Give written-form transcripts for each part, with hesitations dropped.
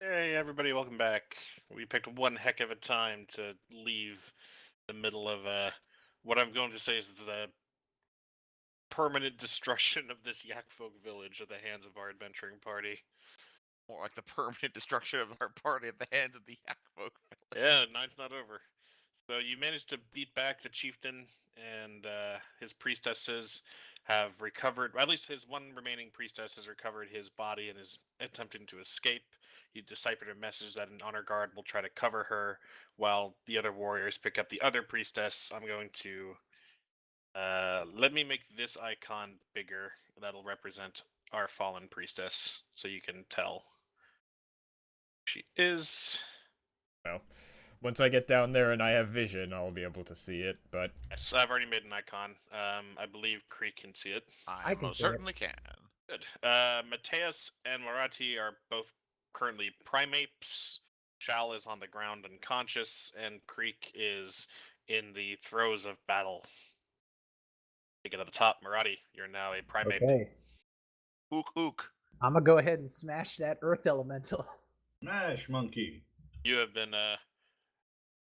Hey everybody, welcome back. We picked one heck of a time to leave the middle of what I'm going to say is the permanent destruction of this yak folk village at the hands of our adventuring party. More like the permanent destruction of our party at the hands of the yak folk village. Yeah, night's not over. So you managed to beat back the chieftain and his priestesses have recovered, or at least his one remaining priestess has recovered his body and is attempting to escape. You deciphered a message that an honor guard will try to cover her while the other warriors pick up the other priestess. I'm going to let me make this icon bigger. That'll represent our fallen priestess, so you can tell she is. Well, once I get down there and I have vision, I'll be able to see it, but Yes, I've already made an icon. I believe Creek can see it. I can most see it. certainly can. Good. Mateus and Morati are both currently primates. Shal is on the ground unconscious, and Creek is in the throes of battle. Take it at the top, Morati. You're now a primate. Okay. Ook ook. I'm gonna go ahead and smash that earth elemental. Smash monkey. You have been,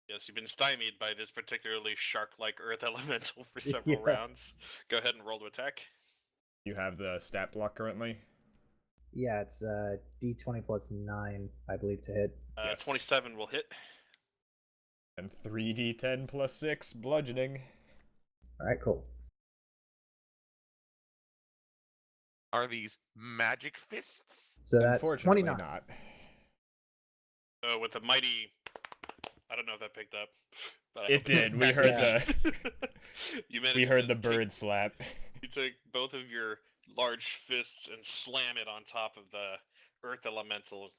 yes, you've been stymied by this particularly shark-like earth elemental for several Yeah. rounds. Go ahead and roll to attack. you have the stat block currently? Yeah, it's D20 plus 9, I believe, to hit. Yes. 27 will hit. And 3d10 plus 6, bludgeoning. Alright, cool. Are these magic fists? So that's Unfortunately 29. not. So with a mighty, I don't know if that picked up. But It did. We heard the you managed we heard to the take- bird slap. You took both of your large fists and slam it on top of the earth elemental.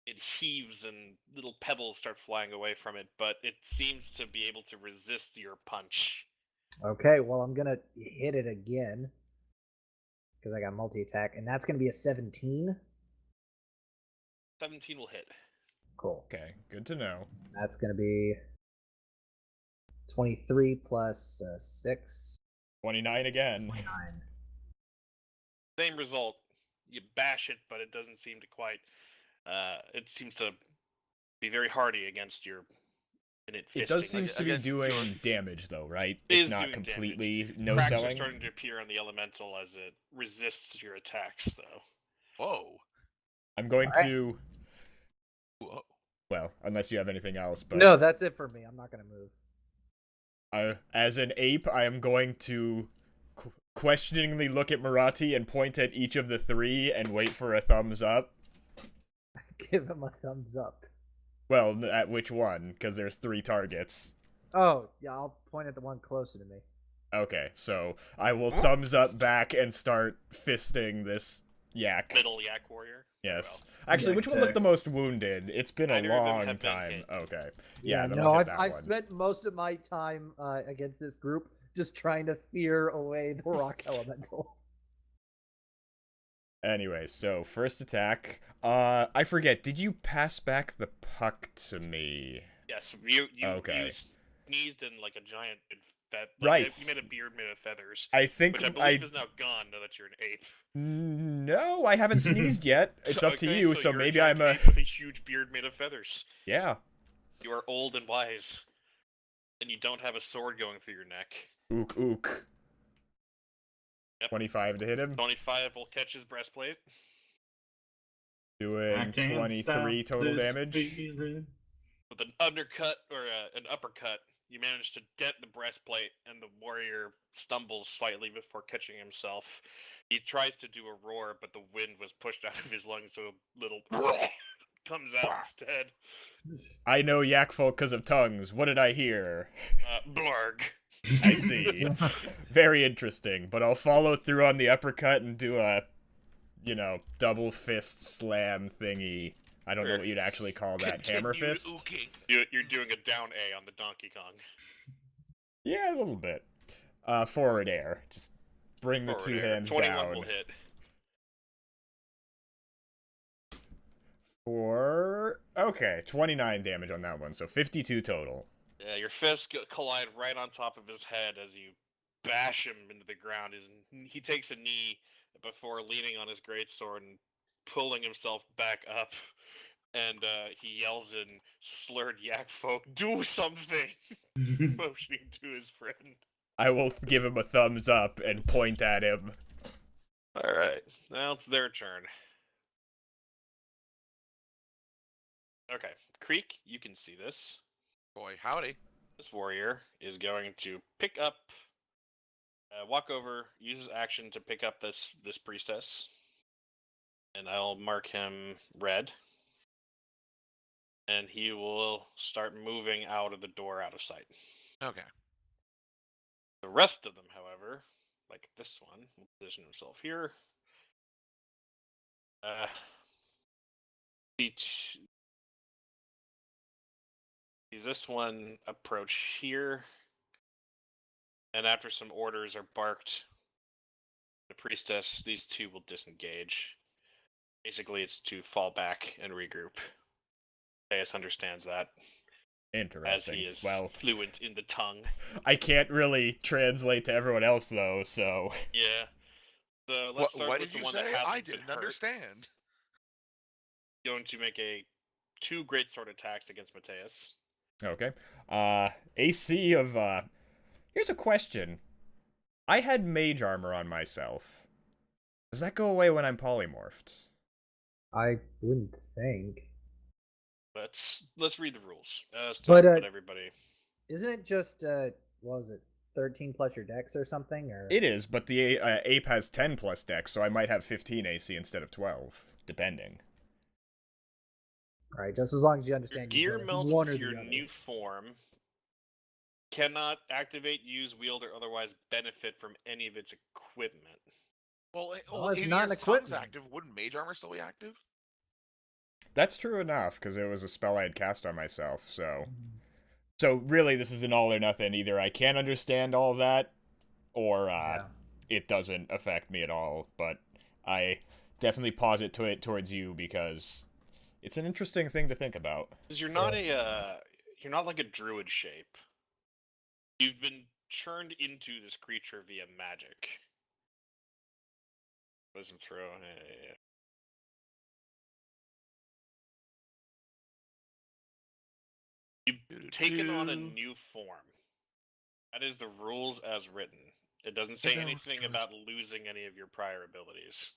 It heaves and little pebbles start flying away from it, but it seems to be able to resist your punch. Okay, well, I'm gonna hit it again. Because I got multi-attack, and that's gonna be a 17. 17 will hit. Cool. Okay, good to know. That's gonna be 23 plus 6. 29 again. 9. Same result. You bash it, but it doesn't seem to quite. It seems to be very hardy against your infinite fisting. It does seem to be Against doing your- damage though, right? It It's is not doing completely damage. no Cracks are selling. starting to appear on the elemental as it resists your attacks, though. Whoa. I'm going Alright. to Whoa. well, unless you have anything else, but No, that's it for me. I'm not gonna move. As an ape, I am going to questioningly look at Morati and point at each of the three and wait for a thumbs up. Give him a thumbs up. Well, at which one? Because there's 3 targets. Oh, yeah, I'll point at the one closer to me. Okay, so I will thumbs up back and start fisting this yak. Middle yak warrior. Yes. Well, Actually, Yak which one looked the attack. most wounded? It's been a Neither of them long have been time. hit. Okay. Yeah, then no, I'll hit I've that I've one. spent most of my time against this group just trying to fear away the rock elemental. Anyway, so first attack. I forget. Did you pass back the puck to me? yes, you Okay. you sneezed in like a giant Right. You made a beard made of feathers, I think which I believe is now gone now that you're an ape. No, I haven't sneezed yet. It's up to Okay, you. So you're maybe giant I'm a ape with a huge beard made of feathers. yeah. You are old and wise, and you don't have a sword going through your neck. Ook ook. Yep. 25 to hit him. 25 will catch his breastplate. I Doing can't 23 stop total this damage. feeling. With an undercut or an uppercut, you manage to dent the breastplate, and the warrior stumbles slightly before catching himself. He tries to do a roar, but the wind was pushed out of his lungs, so a little comes out instead. I know yak folk because of tongues. What did I hear? Blarg. I see. Very interesting. But I'll follow through on the uppercut and do a, double fist slam thingy. I don't know what you'd actually call that. Hammer Continued fist? ooking. You're doing a down A on the Donkey Kong. Yeah, a little bit. Forward air. Just bring the Forward two air. hands 21 down. will hit. Okay, 29 damage on that one, so 52 total. Yeah, your fists collide right on top of his head as you bash him into the ground. He takes a knee before leaning on his greatsword and pulling himself back up and he yells in slurred yak folk, "Do something!" motioning to his friend. I will give him a thumbs up and point at him. Alright, now it's their turn. Okay, Creek, you can see this. Boy, howdy. This warrior is going to pick up, walk over, use his action to pick up this priestess, and I'll mark him red. And he will start moving out of the door, out of sight. Okay. The rest of them, however, like this one, will position himself here. See this one approach here. And after some orders are barked, the priestess, these two will disengage. Basically, it's to fall back and regroup. Mateus understands that, as Interesting. he is Well, fluent in the tongue. I can't really translate to everyone else, though, so... Yeah. So let's start What with did the you one say? that hasn't I been didn't hurt. understand. Going to make two great sword attacks against Mateus. Okay. AC of, Here's a question. I had mage armor on myself. Does that go away when I'm polymorphed? I wouldn't think. Let's read the rules. But, Put everybody. Isn't it just what was it, 13 plus your dex or something? Or It is, but the ape has 10 plus dex, so I might have 15 AC instead of 12, depending. All right, just as long as you Your understand. gear you melts one or into the your other. new form. Cannot activate, use, wield, or otherwise benefit from any of its equipment. Well, Well, it's if not he an has tongues equipment. active, wouldn't mage armor still be active? That's true enough, because it was a spell I had cast on myself, so... So, really, this is an all or nothing. Either I can't understand all that, or it doesn't affect me at all, but I definitely posit to it towards you, because it's an interesting thing to think about. Because you're not you're not like a druid shape. You've been churned into this creature via magic. Wisdom throw. Yeah. You've taken on a new form. That is the rules as written. It doesn't say anything about losing any of your prior abilities.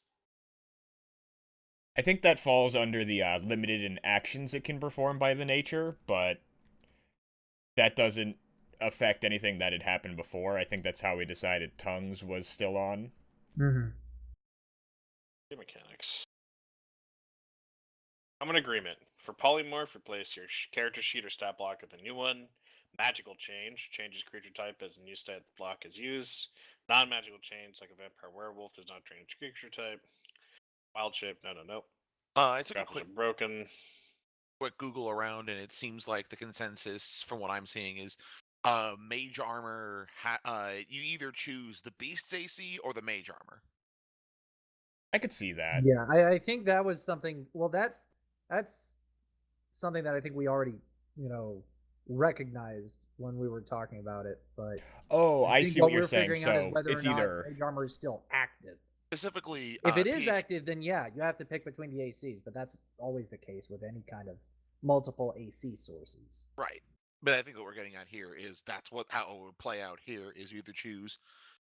I think that falls under the limited in actions it can perform by the nature, but that doesn't affect anything that had happened before. I think that's how we decided tongues was still on. Mm-hmm. Mechanics. I'm in agreement. For polymorph, replace your character sheet or stat block with a new one. Magical change changes creature type as a new stat block is used. Non-magical change, like a vampire werewolf, does not change creature type. Wild shape, no. I took a Grapples quick are broken. Google around, and it seems like the consensus, from what I'm seeing, is mage armor. You either choose the beast's AC or the mage armor. I could see that. Yeah, I think that was something. Well, that's something that I think we already, recognized when we were talking about it. But Oh, I think see what you're saying. figuring out is So whether it's or not either mage armor is still active. Specifically, If it is active, then yeah, you have to pick between the ACs. But that's always the case with any kind of multiple AC sources. right. But I think what we're getting at here is how it would play out here is you either choose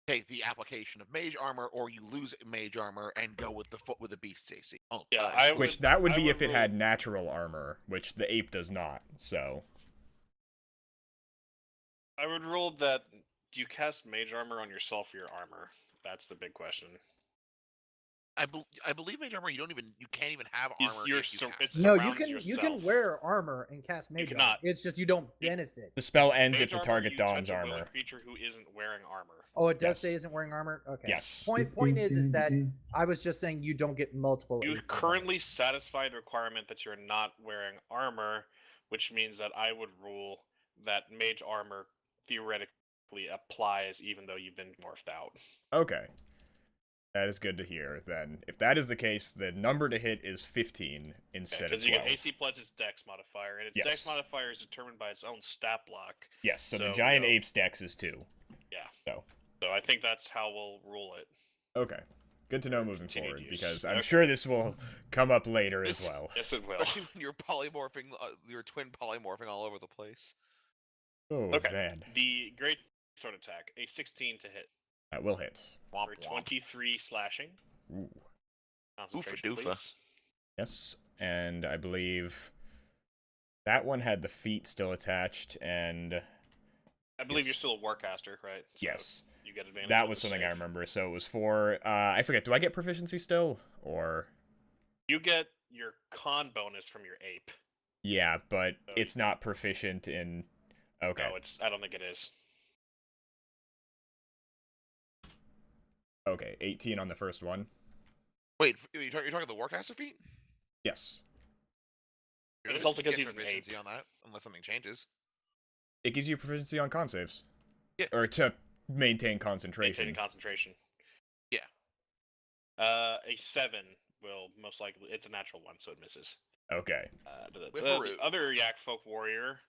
take the application of mage armor, or you lose mage armor and go with the beast's AC. Yeah, which that would be if it had natural armor, which the ape does not. So I would rule that do you cast mage armor on yourself or your armor? That's the big question. I believe mage armor you can't even have armor if you cast it's it. No, you surrounds can yourself. wear armor and cast mage armor. cannot. It's just you don't benefit. the spell ends Mage if the armor, target you dons touch a willing armor. creature who isn't wearing armor. Oh, it does Yes. say isn't wearing armor? Okay. Yes. Point is that I was just saying you don't get multiple You AC currently satisfy the requirement that you're not wearing armor, which means that I would rule that mage armor theoretically applies even though you've been morphed out. Okay. That is good to hear, then. If that is the case, the number to hit is 15 instead of 12. Because you get AC plus its dex modifier, and its Yes. dex modifier is determined by its own stat block. Yes, so the So, giant you know- ape's dex is 2. Yeah. So I think that's how we'll rule it. Okay. Good to know For moving continued forward, use. because I'm Okay. sure this will come up later as This- well. Yes, it will. Especially when you're polymorphing, your twin polymorphing all over the place. Oh, Okay. man. The great sword attack, a 16 to hit That will hit. Womp for womp. 23 slashing. Ooh. Concentration, doofa. please. Yes, and I believe that one had the feet still attached, and I believe you're Yes. still a warcaster, right? So yes, You get advantage. that on was the something save. I remember. So it was for, I forget, do I get proficiency still? Or, You get your con bonus from your ape. yeah, but So it's not proficient in, okay. No, I don't think it is. Okay, 18 on the first one. Wait, you're talking the Warcaster feat? Yes. But it's also You get 'cause he's an proficiency ape. on that, unless something changes. It gives you proficiency on con saves. Yeah. Or to maintain concentration. Maintaining concentration. Yeah. A 7 will most likely. It's a natural 1, so it misses. Okay. The Whipperoo. other Yak Folk warrior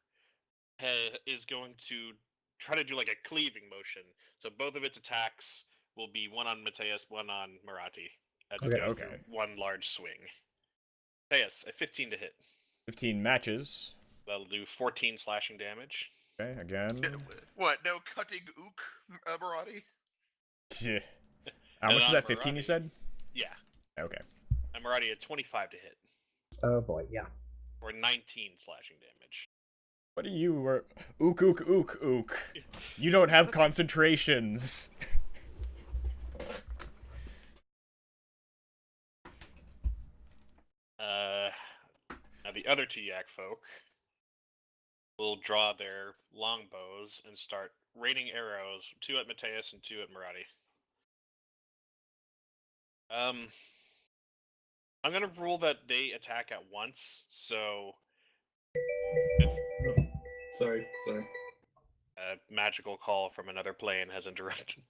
is going to try to do like a cleaving motion. So both of its attacks will be one on Mateus, one on Morati. As it Okay. goes through Okay. one large swing. Mateus, a 15 to hit. 15 matches. That'll do 14 slashing damage. Okay, again. What? No cutting ook, Morati? Yeah. How And much is on that? 15 you Morati- said? Yeah. Okay. And Morati a 25 to hit. Oh boy, yeah. Or 19 slashing damage. What are you? Ook, ook, ook, ook. You don't have concentrations. Now the other two Yak folk will draw their longbows and start raining arrows, 2 at Mateus and 2 at Morati. I'm gonna rule that they attack at once, so Sorry. a magical call from another plane has interrupted.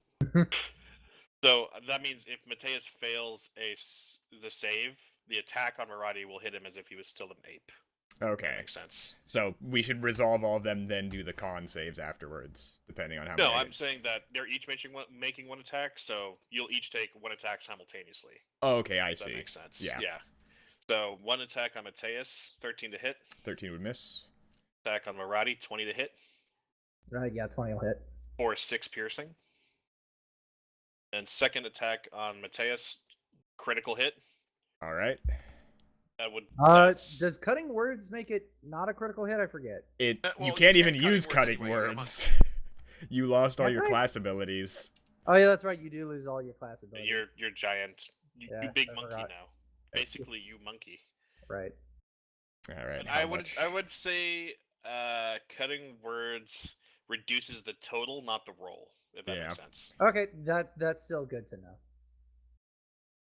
So that means if Mateus fails the save, the attack on Morati will hit him as if he was still an ape. That Okay. makes sense. So we should resolve all of them, then do the con saves afterwards, depending on how No, many. I'm saying that they're each making one attack, so you'll each take one attack simultaneously. Oh, okay, I If that see. makes sense. Yeah. So one attack on Mateus, 13 to hit. 13 would miss. Attack on Morati, 20 to hit. Right, yeah, 20 will hit. For 6 piercing. And second attack on Mateus, critical hit. All right. That would. Does cutting words make it not a critical hit? I forget. It Well, you you can't can't even cutting use words cutting anyway, you're a words. You lost all Can't your I? class abilities. Oh yeah, that's right. You do lose all your class abilities. You're giant. You Yeah, big I monkey forgot. now. Basically, you monkey. Right. All right. But how I would much? I would say cutting words reduces the total, not the roll. If that makes Yeah. sense. Okay, that's still good to know.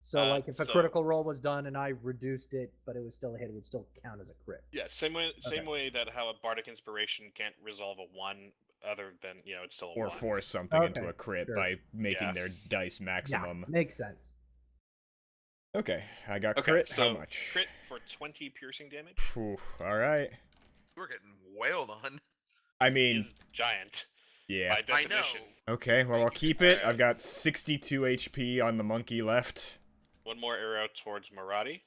So like if a so- critical roll was done and I reduced it, but it was still a hit, it would still count as a crit. Yeah, same Okay. way that how a bardic inspiration can't resolve a 1, other than it's still a Or 1. force something into Okay, a crit sure. by making Yeah. their dice maximum. Yeah, makes sense. Okay, I got Okay, crit. so How much? crit for 20 piercing damage Phew, all right. We're getting wailed on. I mean, is giant yeah. by I know. definition. Okay, well, I'll You keep can- it. I've got 62 HP on the monkey left. One more arrow towards Morati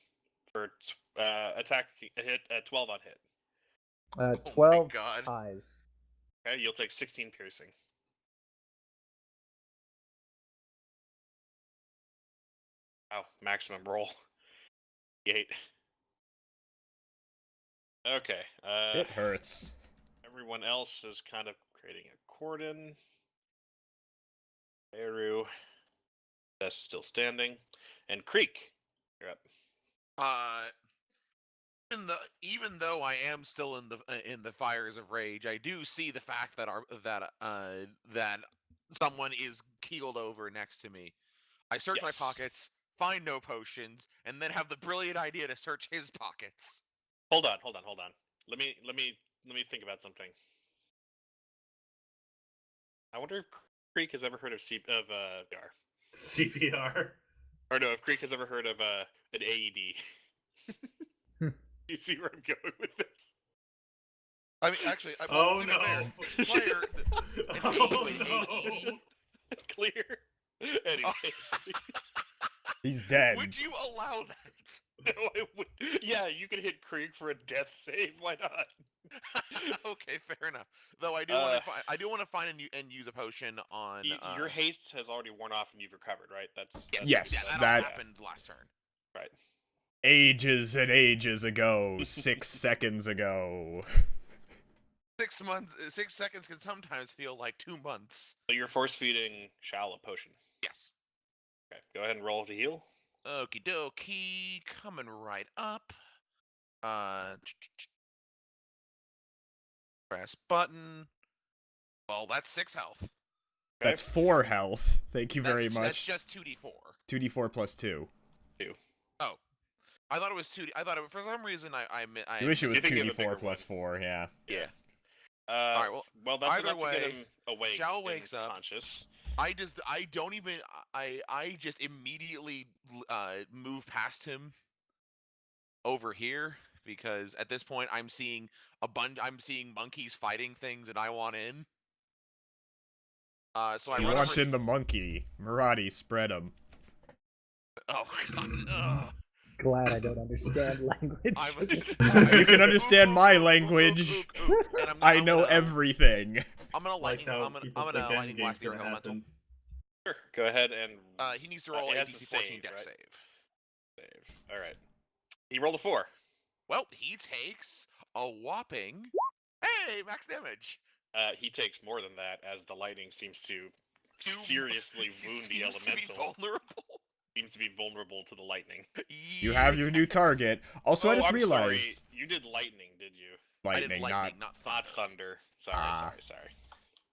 for attack hit 12 on hit. 12 God. ties. Okay, you'll take 16 piercing. Wow, maximum roll. 8. Okay. It hurts. Everyone else is kind of creating a cordon. Eru. That's still standing. And Creek, you're up. Even though I am still in the fires of rage, I do see the fact that that someone is keeled over next to me. I search Yes. my pockets, find no potions, and then have the brilliant idea to search his pockets. Hold on. Let me think about something. I wonder if Creek has ever heard of CPR. CPR. Or no, if Creek has ever heard of an AED. You see where I'm going with this? I mean, actually, Oh, to be no. fair, player, Oh, AED. no. Clear. Anyway. He's dead. Would you allow that? No, I would. Yeah, you can hit Krieg for a death save. Why not? Okay, fair enough. Though I do want to I do want to find and use a potion on. Your haste has already worn off and you've recovered, right? That's Yes, yeah, that's- that that- all happened last turn. Right. Ages and ages ago, 6 seconds ago. 6 months, 6 seconds can sometimes feel like 2 months. So you're force feeding Shal a potion. Yes. Okay, go ahead and roll to heal. Okie dokie, coming right up. Press button. Well, that's 6 health. Okay. That's 4 health. Thank you very That's much. just 2d4. 2d4 plus 2. Oh, I thought it was 2d. I thought it for some reason I You wish it was You think you have a 2d4 bigger plus 4, yeah. Yeah. Alright, well, that's either enough to get way, him awake. Shal and wakes up. conscious. I just immediately move past him over here because at this point I'm seeing monkeys fighting things and I want in. So I He run wants over. in the monkey. Morati, spread him. Oh god. Ugh. Glad I don't understand language. You can understand my language. And I know everything. I'm gonna Like lightning. how I'm gonna people think lightning Endgame's blast your gonna elemental. happen. Sure. Go ahead and He needs to roll it a has to DC 14 save, dex right? save. Alright. He rolled a 4. Well, he takes a whopping. Hey, max damage. He takes more than that as the lightning seems to He seriously wound the seems to be elemental. vulnerable. Seems to be vulnerable to the lightning. You have your new target. Also, I just I'm realized... sorry. You did lightning, did you? I did Lightning, lightning, not thunder. Not thunder. Sorry, Ah. sorry.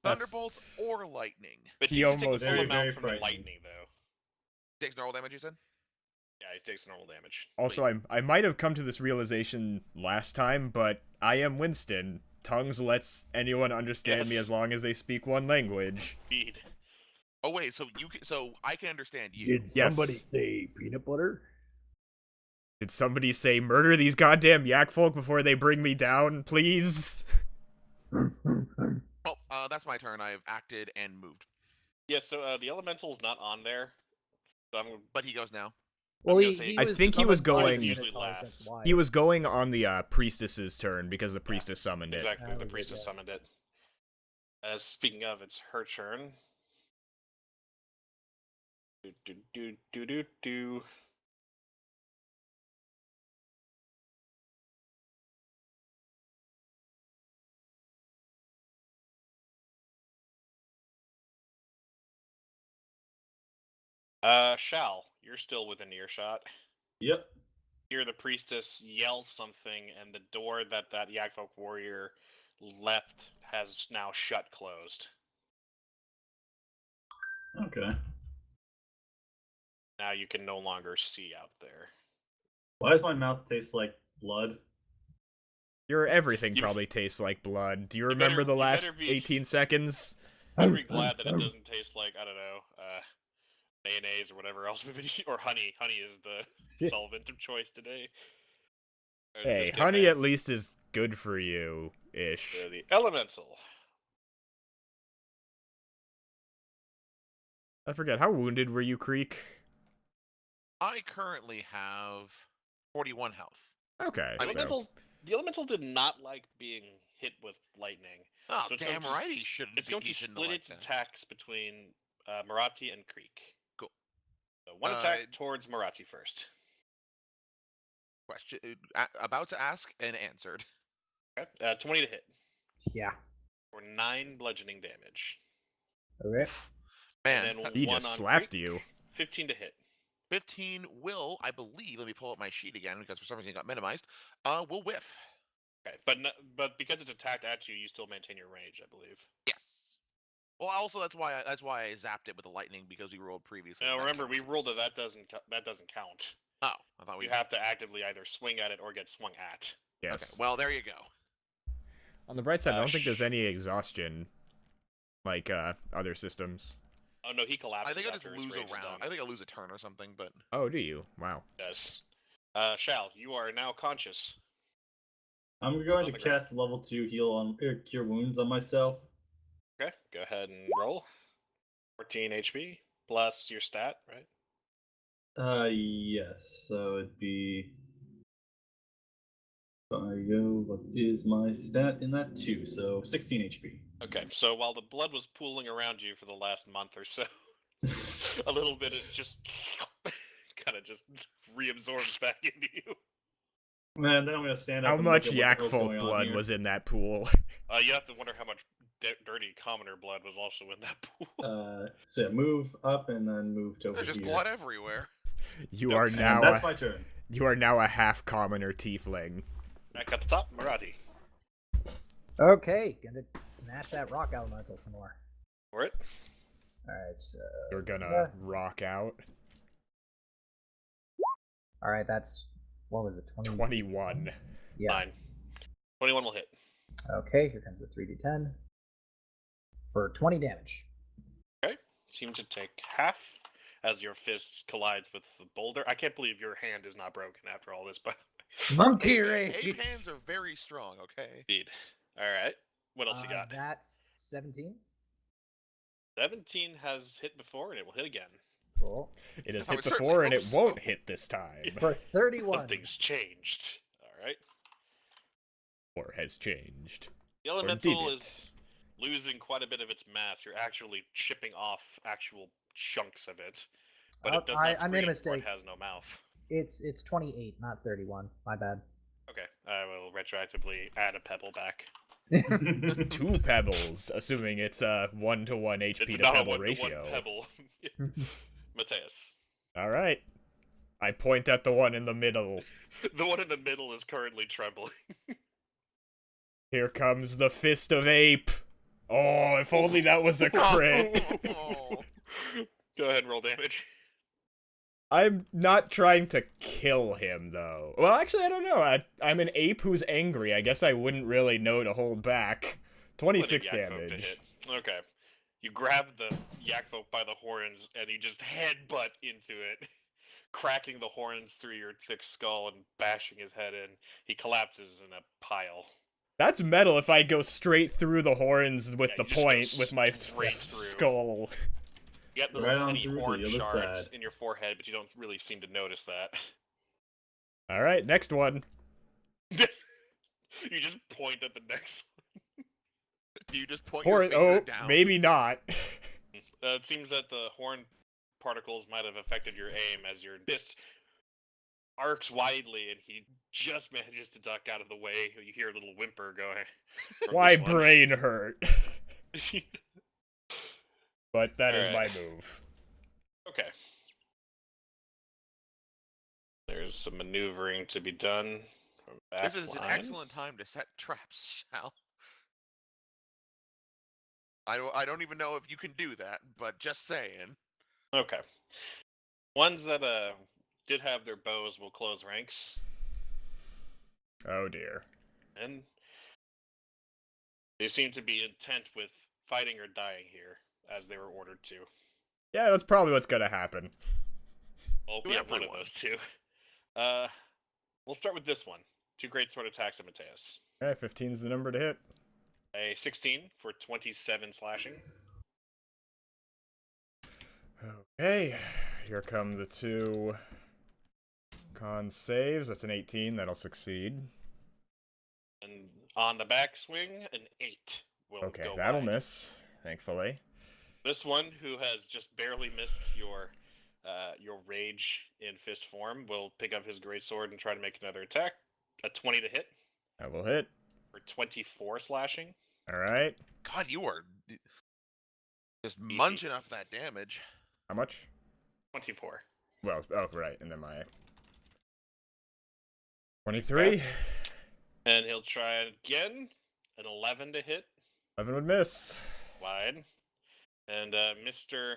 That's- Thunderbolts or lightning. But He he almost almost- takes the full Very, amount very from the frightening. lightning, though. Takes normal damage, you said? Yeah, he takes normal damage. Also, I might have come to this realization last time, but I am Winston. Tongues lets anyone understand me Yes. as long as they speak one language. Speed. Oh wait, so I can understand you. Did somebody Yes. say peanut butter? Did somebody say murder these goddamn yak folk before they bring me down, please? Oh, that's my turn. I've acted and moved. Yeah, so the elemental's not on there. So I'm But he goes now. Well, gonna he, say- he I was think he was summoned by going- the Usually Minotaurs, last. that's why. He was going on the priestess's turn because the priestess summoned it. exactly That the was it, priestess yeah. summoned it. Speaking of, it's her turn. Do. Shal, you're still within earshot. Yep. Hear the priestess yell something, and the door that Yakfolk warrior left has now shut closed. Okay. Now you can no longer see out there. Why does my mouth taste like blood? Your everything You- probably tastes like blood. Do you better- remember the you last better be- 18 seconds? I'm pretty glad that it doesn't taste like, I don't know, mayonnaise or whatever else we've been eating. Or honey. Honey is the solvent of choice today. Or Hey, biscuit honey man. at least is good for you, ish. The elemental. I forget, how wounded were you, Creek? I currently have 41 health. Okay, The so... elemental did not like being hit with lightning. Oh, So it's damn going to right he s- shouldn't. It's going to split its attacks between Morati and Creek. Cool. So one attack towards Morati first. Question about to ask and answered. Okay. 20 to hit. Yeah. For 9 bludgeoning damage. Okay. Man, And then He one just on slapped Creek, you. 15 to hit. 15 will, I believe. Let me pull up my sheet again because for some reason it got minimized. Will whiff. Okay, but because it's attacked at you, you still maintain your range, I believe. Yes. Well, also that's why I zapped it with the lightning because we rolled previously. Now That remember, we counts rolled as- that doesn't count. Oh, I thought we. You have to actively either swing at it or get swung at. Yes. Okay. Well, there you go. On the bright side, I don't think sh- there's any exhaustion like other systems. Oh no, he collapses. I think I just after his lose a rage is round. done. I think I lose a turn or something, but Oh, do you? Wow. Yes. Shal, you are now conscious. I'm going On to the ground. cast level 2 heal on cure wounds on myself. Okay, go ahead and roll. 14 HP plus your stat, right? Yes. So it'd be. I go. What is my stat in that? 2. So 16 HP. Okay, so while the blood was pooling around you for the last month or so, a little bit is just kind of just reabsorbs back into you. Man, then I'm gonna stand up. How and much look at what the yak hell's folk going on blood here. was in that pool? You have to wonder how much dirty commoner blood was also in that pool. So yeah, move up and then move to over There's just here. blood everywhere. You Nope. are And now That's my turn. you are now a half commoner tiefling. Back at the top, Morati. Okay, gonna smash that rock elemental some more. For it. Alright, so. You're gonna rock out. Alright, that's. What was it? 20? 21. Yeah. 9. 21 will hit. Okay, here comes the 3d10. For 20 damage. Okay. Seems to take half as your fist collides with the boulder. I can't believe your hand is not broken after all this, but Monkey Ape rage! hands are very strong, okay? indeed. Alright. What else you got? That's 17. 17 has hit before and it will hit again. Cool. It has I hit would certainly before and hope it so. won't hit this time. For 31. Something's changed. Alright. Or has changed. The did elemental it? is losing quite a bit of its mass. You're actually chipping off actual chunks of it. But it does not I made a scream, for mistake. it has no mouth. It's 28, not 31. My bad. Okay, I will retroactively add a pebble back. 2 pebbles, assuming it's a 1-to-1 HP It's to not a pebble 1-to-1 ratio. pebble. Mateus. Alright. I point at the one in the middle. The one in the middle is currently trembling. Here comes the fist of ape. Oh, if only that was a crit. Oh. Go ahead and roll damage. I'm not trying to kill him, though. Well, actually, I don't know. I'm an ape who's angry. I guess I wouldn't really know to hold back. 26 Plenty of yak folk to damage. hit. Okay. You grab the yak folk by the horns and you just headbutt into it, cracking the horns through your thick skull and bashing his head in. He collapses in a pile. That's metal if I go straight through the horns with Yeah, the you just go point with my straight through. skull. You got little Right on tiny through the horn other shards side. in your forehead, but you don't really seem to notice that. Alright, next one. You just point at the next You just point your finger Oh, down. maybe not. It seems that the horn particles might have affected your aim as your fist arcs widely and he just manages to duck out of the way. You hear a little whimper going. from My this one. brain hurt. But that is my Alright. move. Okay. There's some maneuvering to be done. From back This is an line. excellent time to set traps, Shal. I don't even know if you can do that, but just saying. Okay. Ones that did have their bows will close ranks, Oh dear. and they seem to be intent with fighting or dying here, as they were ordered to. Yeah, that's probably what's gonna happen. Well, To we have one of everyone. those two. We'll start with this one. 2 great sword attacks at Mateus. Yeah, 15's the number to hit. A 16 for 27 slashing. Okay, here come the 2 con saves. That's an 18, that'll succeed. And on the backswing, an 8 will Okay, go that'll wide. miss, thankfully. This one, who has just barely missed your rage in fist form, will pick up his greatsword and try to make another attack. A 20 to hit That will hit. for 24 slashing. Alright. God, you are just munching up that damage. How much? 24. Well, oh, right, and then my... 23. And he'll try again. An 11 to hit. 11 would miss. Wide. And Mr.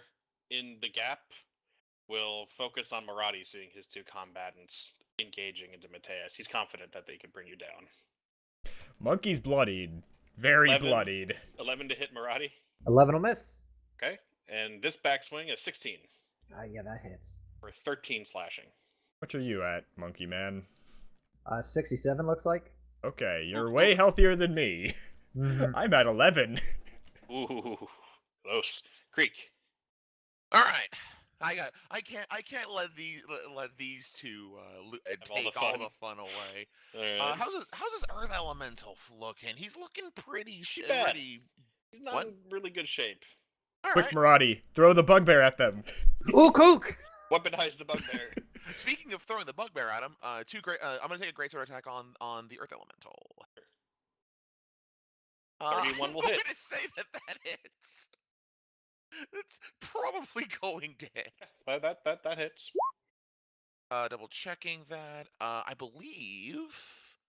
In the Gap will focus on Morati, seeing his 2 combatants engaging into Mateus. He's confident that they can bring you down. Monkey's bloodied. Very 11. bloodied. 11 to hit Morati. 11 will miss. Okay. And this backswing is 16 Yeah, that hits. for 13 slashing. What are you at, Monkey Man? 67 looks like. Okay, you're way healthier than me. I'm at 11. Ooh, close. Creek. All right. I can't let these two all the take all fun. the fun away. Alright. How's his Earth Elemental looking? He's looking pretty bad. pretty. He's not What? in really good shape. All Quick, right. Morati, throw the bugbear at them. Ooh, kook! Weaponize the bugbear. Speaking of throwing the bugbear at him, I'm gonna take a great sword attack on the Earth Elemental. 31 I'm will going hit. to say that hits. It's probably going to hit. That hits. Double checking that. I believe.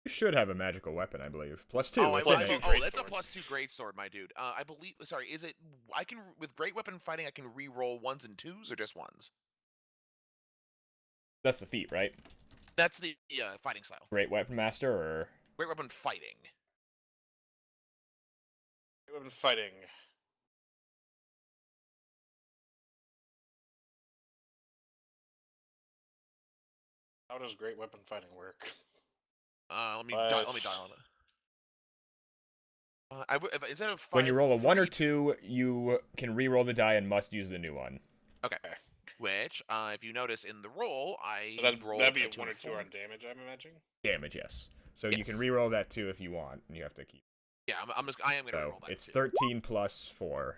You should have a magical weapon, I believe. +2. It's plus innate. two. That's a Greatsword. +2 greatsword, my dude. I believe. Sorry, is it? I can with great weapon fighting. I can re-roll 1s and 2s or just 1s. That's the feat, right? That's the fighting style. Great weapon master, or Great weapon fighting. Weapon fighting. How does great weapon fighting work? Let me dial on it. Instead of when you roll a 1 or 3, 2, you can re-roll the die and must use the new one. Okay. Which, if you notice in the roll, I So rolled that'd be a a 2 1 or and 2 4. on damage, I'm imagining. Damage, yes. So you can Yes. re-roll that too if you want, and you have to keep. Yeah, I am gonna So roll that. it's too. 13 plus 4.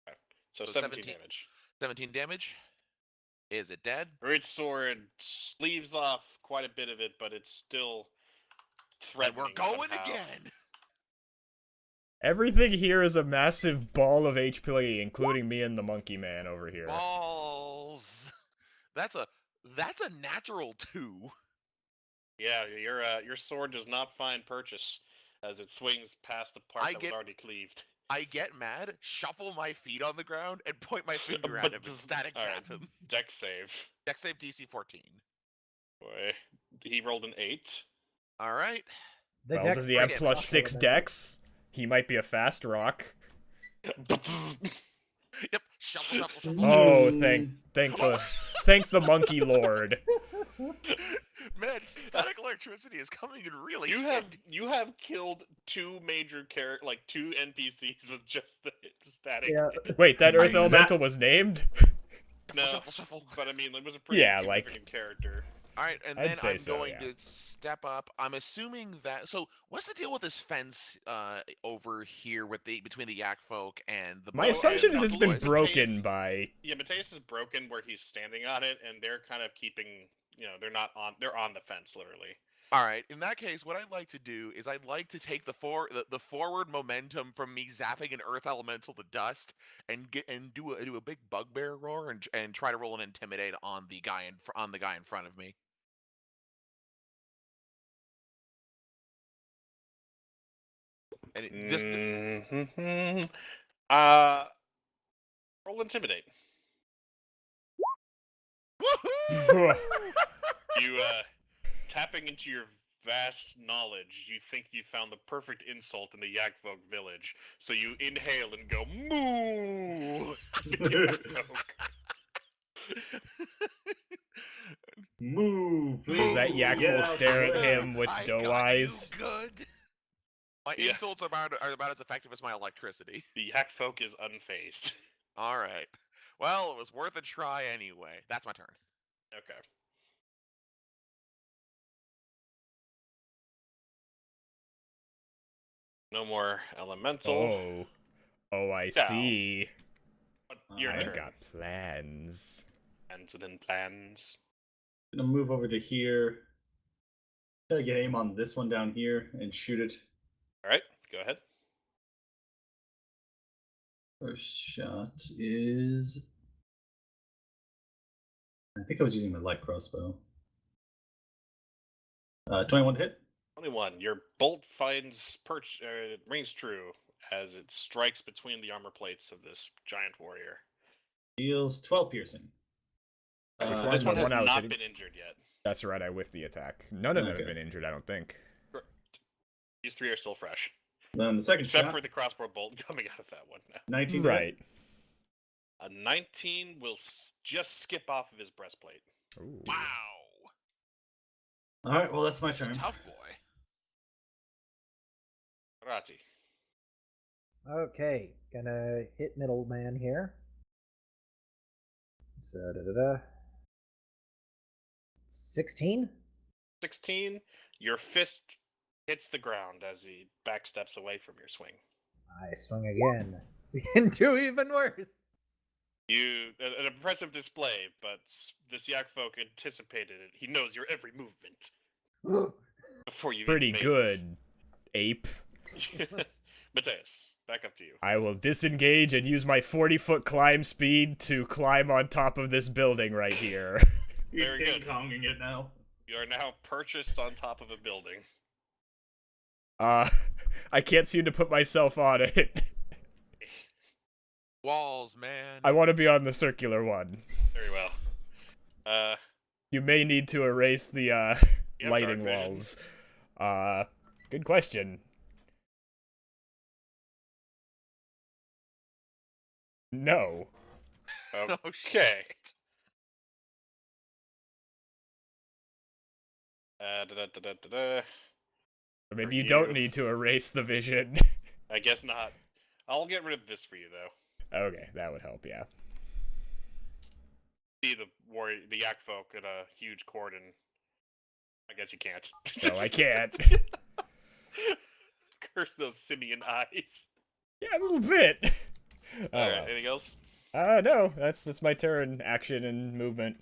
Okay. So So 17 17. damage. 17 damage. Is it dead? Great sword sleeves off quite a bit of it, but it's still And threatening we're going somehow. again. Everything here is a massive ball of HP, including me and the monkey man over here. Balls. That's a natural 2. Yeah, your sword does not find purchase as it swings past the part that was already cleaved. I get mad, shuffle my feet on the ground, and point my finger at him and static zap him. Dex save. Dex save DC 14. Boy, he rolled an 8. All right. The Well, dex does he have damage. +6 dex? He might be a fast rock. Yep. Shuffle, shuffle, shuffle. Oh, Mm. thank the monkey lord. Man, static electricity is coming in really You handy. have killed 2 major like 2 NPCs with just the static. Yeah. Wait, that Earth Zap. Elemental was named? No, Shuffle, shuffle. but I mean, it was a pretty Yeah, significant character. All right, and I'd then say I'm so, going yeah. to step up. I'm assuming that. So, what's the deal with this fence over here with between the yak folk and the? My Oh, assumption is and it's been Mateus- broken by. Yeah, Mateus is broken where he's standing on it, and they're kind of keeping. They're not on. They're on the fence, literally. All right. In that case, what I'd like to do is I'd like to take the forward momentum from me zapping an earth elemental to dust and do a big bugbear roar and try to roll an intimidate on the guy in front of me. And just Roll intimidate. woohoo! You tapping into your vast knowledge, you think you found the perfect insult in the Yakfolk village. So you inhale and go moo. Yakfolk. Move, please. Does that Move. yak Get folk out stare the at way. him with I doe got eyes? you good. My Yeah. insults are about as effective as my electricity. The Yakfolk is unfazed. All right. Well, it was worth a try anyway. That's my turn. Okay. No more elemental. Oh, I Down. see. Your I've turn. I've got plans. Plans within plans. Gonna move over to here. Try to get aim on this one down here and shoot it. All right, go ahead. First shot is. I think I was using my light crossbow. 21 to hit. 21. Your bolt finds rings true as it strikes between the armor plates of this giant warrior. Deals 12 piercing. Which This one's one the has one I was not hitting? been injured yet. That's right, I whiffed the attack. None of them have Okay. been injured, I don't think. These 3 are still fresh, Then the second except shot, for the crossbow bolt coming out of that one now. 19 to hit. Right. A 19 will just skip off of his breastplate. Ooh. Wow. All right, well that's my turn. Tough boy. Morati. Okay, gonna hit middleman here. So 16. 16. Your fist hits the ground as he backsteps away from your swing. I swing again. We can do even worse. An impressive display, but this yak folk anticipated it. He knows your every movement before you. Pretty even made good, ape. it. Mateus, back up to you. I will disengage and use my 40-foot climb speed to climb on top of this building right here. He's Very King good. Konging it now. You are now perched on top of a building. I can't seem to put myself on it. Walls, man. I want to be on the circular one. Very well. You may need to erase the have lighting dark vision? walls. Good question. No. Oh, Okay. shit. Or maybe For you don't you. need to erase the vision. I guess not. I'll get rid of this for you, though. Okay, that would help, yeah. See the yak folk in a huge cordon. I guess you can't. No, I can't. Curse those simian eyes. Yeah, a little bit. Oh, Alright, well. anything else? No, that's my turn, action and movement.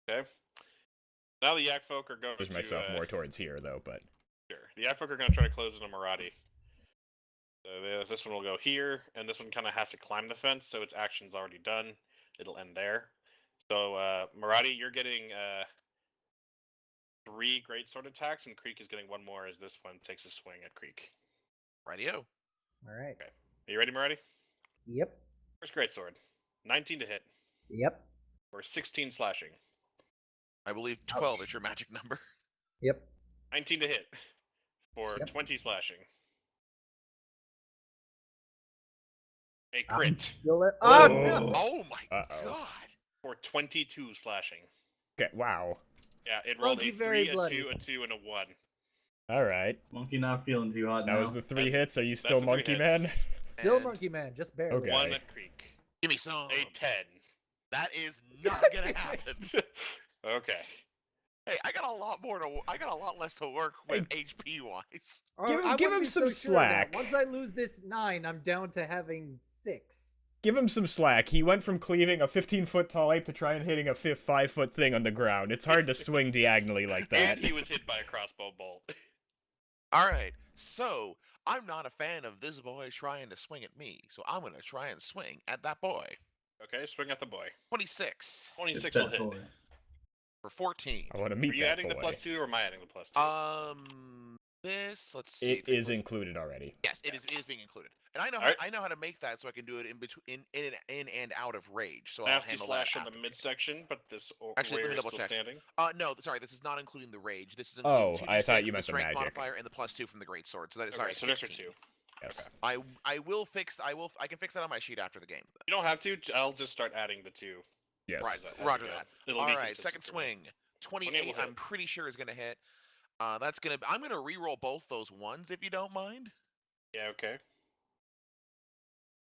Okay. Now the yak folk are going Push to myself more towards here, though, but... Sure. The yak folk are going to try to close in on Morati. So this one will go here, and this one kind of has to climb the fence, so its action's already done. It'll end there. So, Morati, you're getting 3 great sword attacks, and Creek is getting 1 more as this one takes a swing at Creek. Radio. All right. Okay. Are you ready, Morati? Yep. First great sword. 19 to hit, Yep. or 16 slashing. I believe 12 is your magic number. Yep. 19 to hit, for Yep. 20 slashing. A crit, Oh, Oh. no! Oh my Uh-oh. god. for 22 slashing. Okay, wow. Yeah, it rolled Monkey a very 3, bloody. a 2, and a 1. Alright. Monkey not feeling too hot now. That was the 3 hits. Are you That's still the 3 Monkey Man? hits. Still And Monkey Man, just barely. Okay. 1 at Creek. Give me some. A 10. That is not gonna happen. Okay. Hey, I got a lot less to work with HP wise. Give him some slack. Once I lose this 9, I'm down to having 6. Give him some slack. He went from cleaving a 15-foot tall ape to try and hitting a 5-foot thing on the ground. It's hard to swing diagonally like that. And he was hit by a crossbow bolt. Alright, so I'm not a fan of this boy trying to swing at me, so I'm gonna try and swing at that boy. Okay, swing at the boy. 26 26 It's will that hit. boy. for 14. I want to Are meet you that adding boy. the +2 or am I adding the +2? Let's see. It is included already. Yes, it is being included, and Alright. I know how to make that so I can do it in between in and out of rage. So I'll Nasty handle slash that in the after game. midsection, but this Actually, let warrior me is double still check. standing. No, sorry, this is not including the rage. This is Oh, including I thought 2d6, you meant the strength magic. modifier and the +2 from the great sword. So that is Okay, sorry, so just for 16. 2. Yes. Okay. I can fix that on my sheet after the game. You don't have to. I'll just start adding the 2. Yes. Right, as I Roger go. that. It'll All be right, consistent second for me. swing. 28. 28 will I'm hit. pretty sure is gonna hit. I'm gonna re-roll both those ones if you don't mind. Yeah, okay.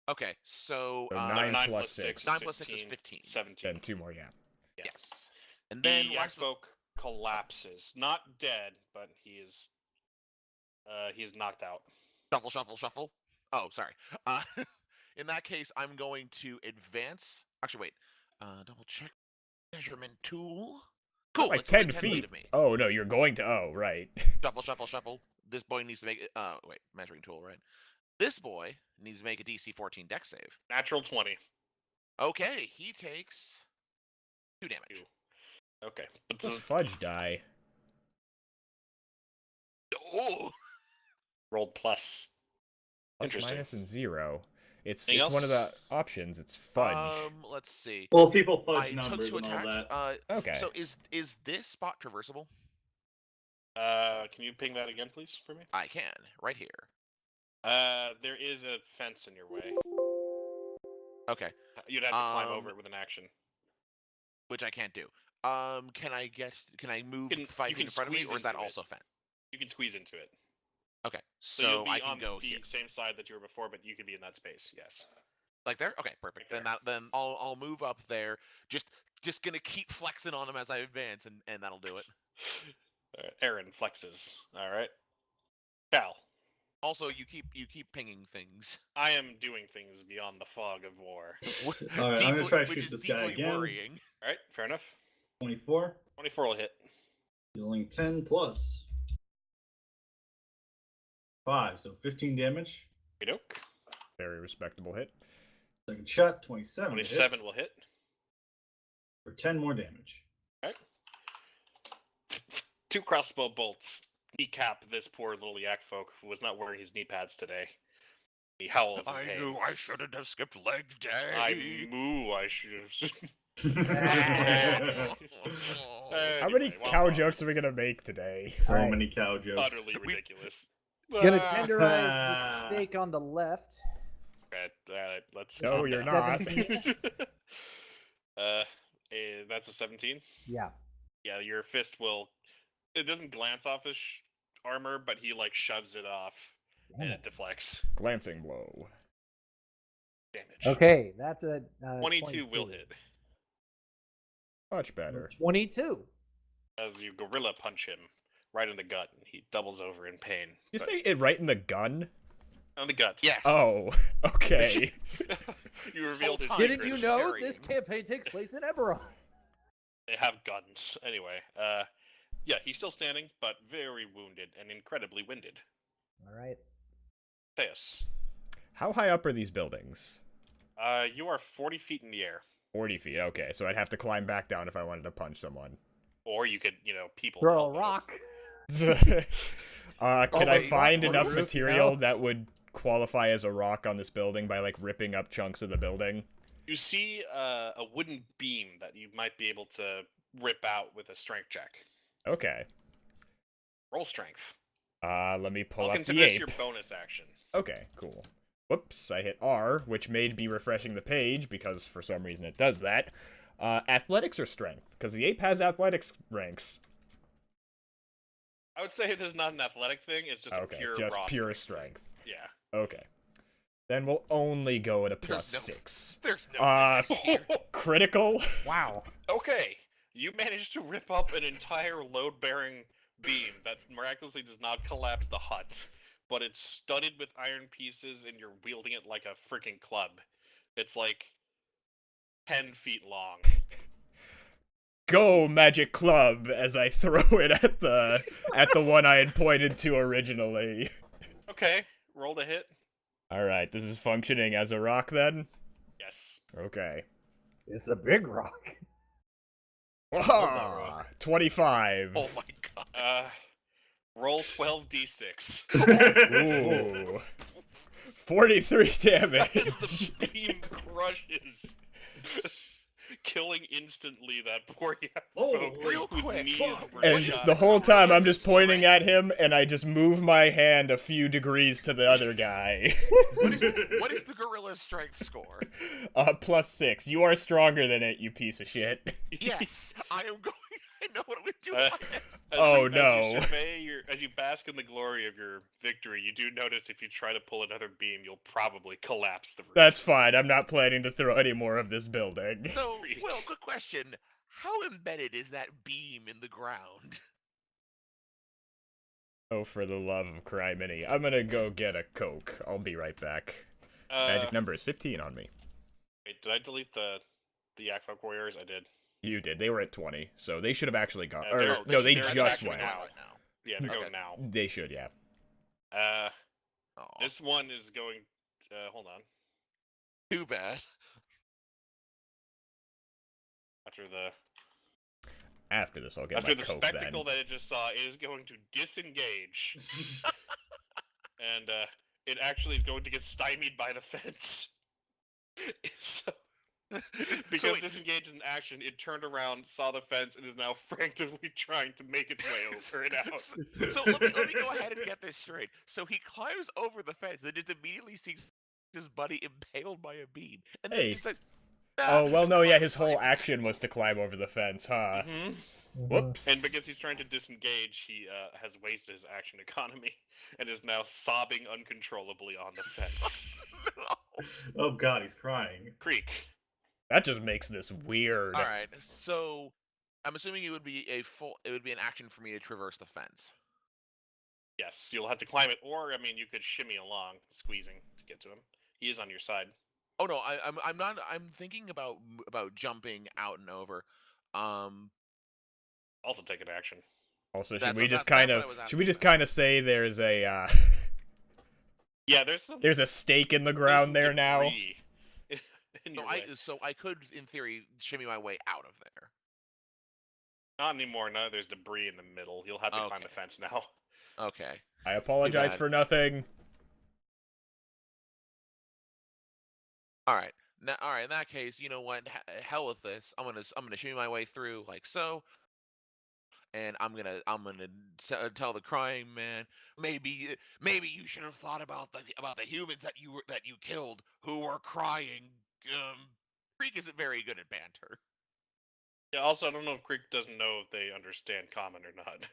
Okay, so So 9 9 plus plus 6. 6. 9 plus 6 is 15. 17. Then 2 more, yeah. Yeah. Yes. And The then yak last folk collapses. Not dead, but he is knocked out. shuffle, shuffle, shuffle. Oh, sorry. In that case, I'm going to advance. Actually, wait. Double check measurement tool. Cool. Like it's within 10 feet feet. of me. Oh, no, you're going to... Oh, right. Shuffle, shuffle, shuffle. This boy needs to make it. Wait, measuring tool, right? This boy needs to make a DC 14 dex save. Natural 20. Okay, he takes 2 damage. 2. Okay. But This this fudge die. Oh, rolled plus. Plus, Interesting. minus, and 0. It's Anything one of the else? options. It's fudge. let's see. Well, people fudge I took numbers 2 and all attacks. that. Okay. So is this spot traversable? Can you ping that again, please, for me? I can, right here. There is a fence in your way. Okay, You'd have to climb over it with an action. which I can't do. Can I move You can- 5 you feet can in front of me, squeeze or is that into it. also fence? You can squeeze into it. Okay, So you'll so be I can on go the here. same side that you were before, but you could be in that space. Yes. Like there? Okay, perfect. Right Then I'll move up there. Just gonna keep flexing on him as I advance, and that'll do it. Aaron flexes. All right. Cal, Also, you keep pinging things. I am doing things beyond the fog of war. All right, I'm gonna try to which shoot is this guy deeply again. worrying. All right, fair enough. 24, 24 will hit. dealing 10 plus 5, so 15 damage. Doke. Very respectable hit. Second shot, 27. 27 hits will hit. for 10 more damage. All right. 2 crossbow bolts kneecap this poor little yak folk who was not wearing his knee pads today. He howls in I pain. knew I shouldn't have skipped leg day. I moo. I should How many Anyway, cow wow. jokes are we gonna make today? So Alright. many cow jokes. Utterly ridiculous. Gonna Ah. tenderize the steak on the left. Alright, let's. No, calm you're down. not. That's a 17. Yeah. Yeah, your fist will. It doesn't glance off his armor, but he like shoves it off, and it deflects. Glancing blow. Damage. Okay, that's a 22 will hit Much better. 22. as you gorilla punch him right in the gut, and he doubles over in pain. You But- say it right in the gun? on the gut. Yes. Oh, okay. You revealed his Time Didn't secrets. you know carrying. this campaign takes place in Eberron? They have guns. Anyway, yeah, he's still standing, but very wounded and incredibly winded. All right. Theus, How high up are these buildings? you are 40 feet in the air. 40 feet, okay. So I'd have to climb back down if I wanted to punch someone. Or you could, people's Throw a elbow. rock. Can I wait, find rocks on enough the roof? material No. that would qualify as a rock on this building by, like, ripping up chunks of the building? You see a wooden beam that you might be able to rip out with a strength check. Okay. Roll strength. Let me pull I'll up consider the this ape. your bonus action. Okay, cool. Whoops, I hit R, which may be refreshing the page, because for some reason it does that. Athletics or strength? Because the ape has athletics ranks. I would say this is not an athletic thing. It's just Okay, a pure just raw pure strength. Yeah. Okay. Then we'll only go at a There's plus no- 6. There's no. Uh, critical? Wow. Okay. You managed to rip up an entire load-bearing beam that miraculously does not collapse the hut, but it's studded with iron pieces and you're wielding it like a freaking club. It's like 10 feet long. Go, magic club, as I throw it at the one I had pointed to originally. Okay, roll to hit. Alright, this is functioning as a rock then? Yes. Okay. It's a big rock. Ah, 25. Oh my god. Roll 12d6. Ooh. 43 As damage. the beam crushes, killing instantly that poor yak Oh, folk real whose quick, knees fuck. were And shot. the whole time I'm just pointing at him and I just move my hand a few degrees to the other guy. What is the gorilla's strength score? Plus 6. You are stronger than it, you piece of shit. Yes, I am going. I know what I'm doing. Oh, As no. you survey as you bask in the glory of your victory, you do notice if you try to pull another beam, you'll probably collapse the roof. That's fine. I'm not planning to throw any more of this building. So, well, good question. How embedded is that beam in the ground? Oh, for the love of criminy. I'm gonna go get a Coke. I'll be right back. Magic number is 15 on me. Wait, did I delete the Yak Folk Warriors? I did. You did. They were at 20, so they should have actually gone. Yeah, Or, they're- no, they they're just actually went. now. Right now. Yeah, they're Okay. going now. They should, yeah. Oh, This one is going. Hold on. too bad. After this, I'll get After my the Coke spectacle then. that it just saw, it is going to disengage, and it actually is going to get stymied by the fence. So, because wait. disengage is an action, it turned around, saw the fence, and is now frantically trying to make its way over and out. So let me go ahead and get this straight. So he climbs over the fence and just immediately sees his buddy impaled by a beam, and then Hey. he says, Oh, well, no, yeah, his climbs whole back. action was to climb over the fence, huh? Mhm. Whoops. And because he's trying to disengage, he has wasted his action economy and is now sobbing uncontrollably on the fence. No. Oh god, he's crying. Creek. That just makes this weird. All right, so I'm assuming it would be an action for me to traverse the fence. Yes, you'll have to climb it, or I mean, you could shimmy along, squeezing to get to him. He is on your side. Oh no, I'm not. I'm thinking about jumping out and over. Also take an action. Also, That's should we what- just that's kind what of I was should we asking just about. kind of say there's a Yeah, there's some. there's a stake in the there's ground some there now? debris in your way. So I could, in theory, shimmy my way out of there. Not anymore. No, there's debris in the middle. You'll have to climb the Okay. fence now. Okay. I apologize bad. for nothing. All right. Now, all right. In that case, you know what? Hell with this. I'm gonna shimmy my way through like so, and I'm gonna tell the crying man, maybe you should have thought about the humans that you killed who were crying. Freak isn't very good at banter. Yeah. Also, I don't know if Creek doesn't know if they understand common or not.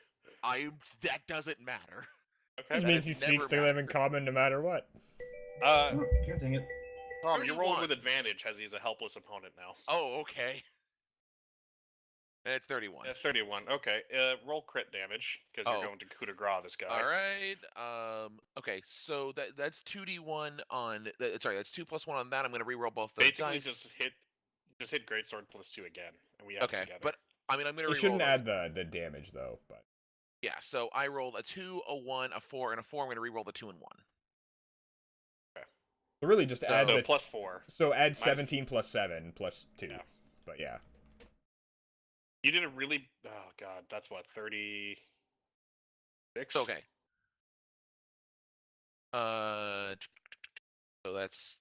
That doesn't matter. Okay. This That means has he speaks to never them in mattered. common no matter what. Uh, Oh, god dang it. Tom, you're rolling 31. with advantage as he's a helpless opponent now. Oh, okay. It's 31. 31. Okay. Roll crit damage because Oh. you're going to coup de grace this guy. All right. Okay. So that's 2d1 on. Sorry, that's 2 plus 1 on that. I'm gonna reroll both those Basically, dice. just hit greatsword +2 again, and we add it Okay, together. but I mean I'm gonna You reroll. shouldn't add the damage though, but Yeah. So I rolled a 2, a 1, a 4, and a 4. I'm gonna reroll the 2 and 1. so really just add so the +4. so add minus- 17 plus 7 plus 2. Yeah. But yeah. You did a really. Oh god, that's what 36. Okay. So that's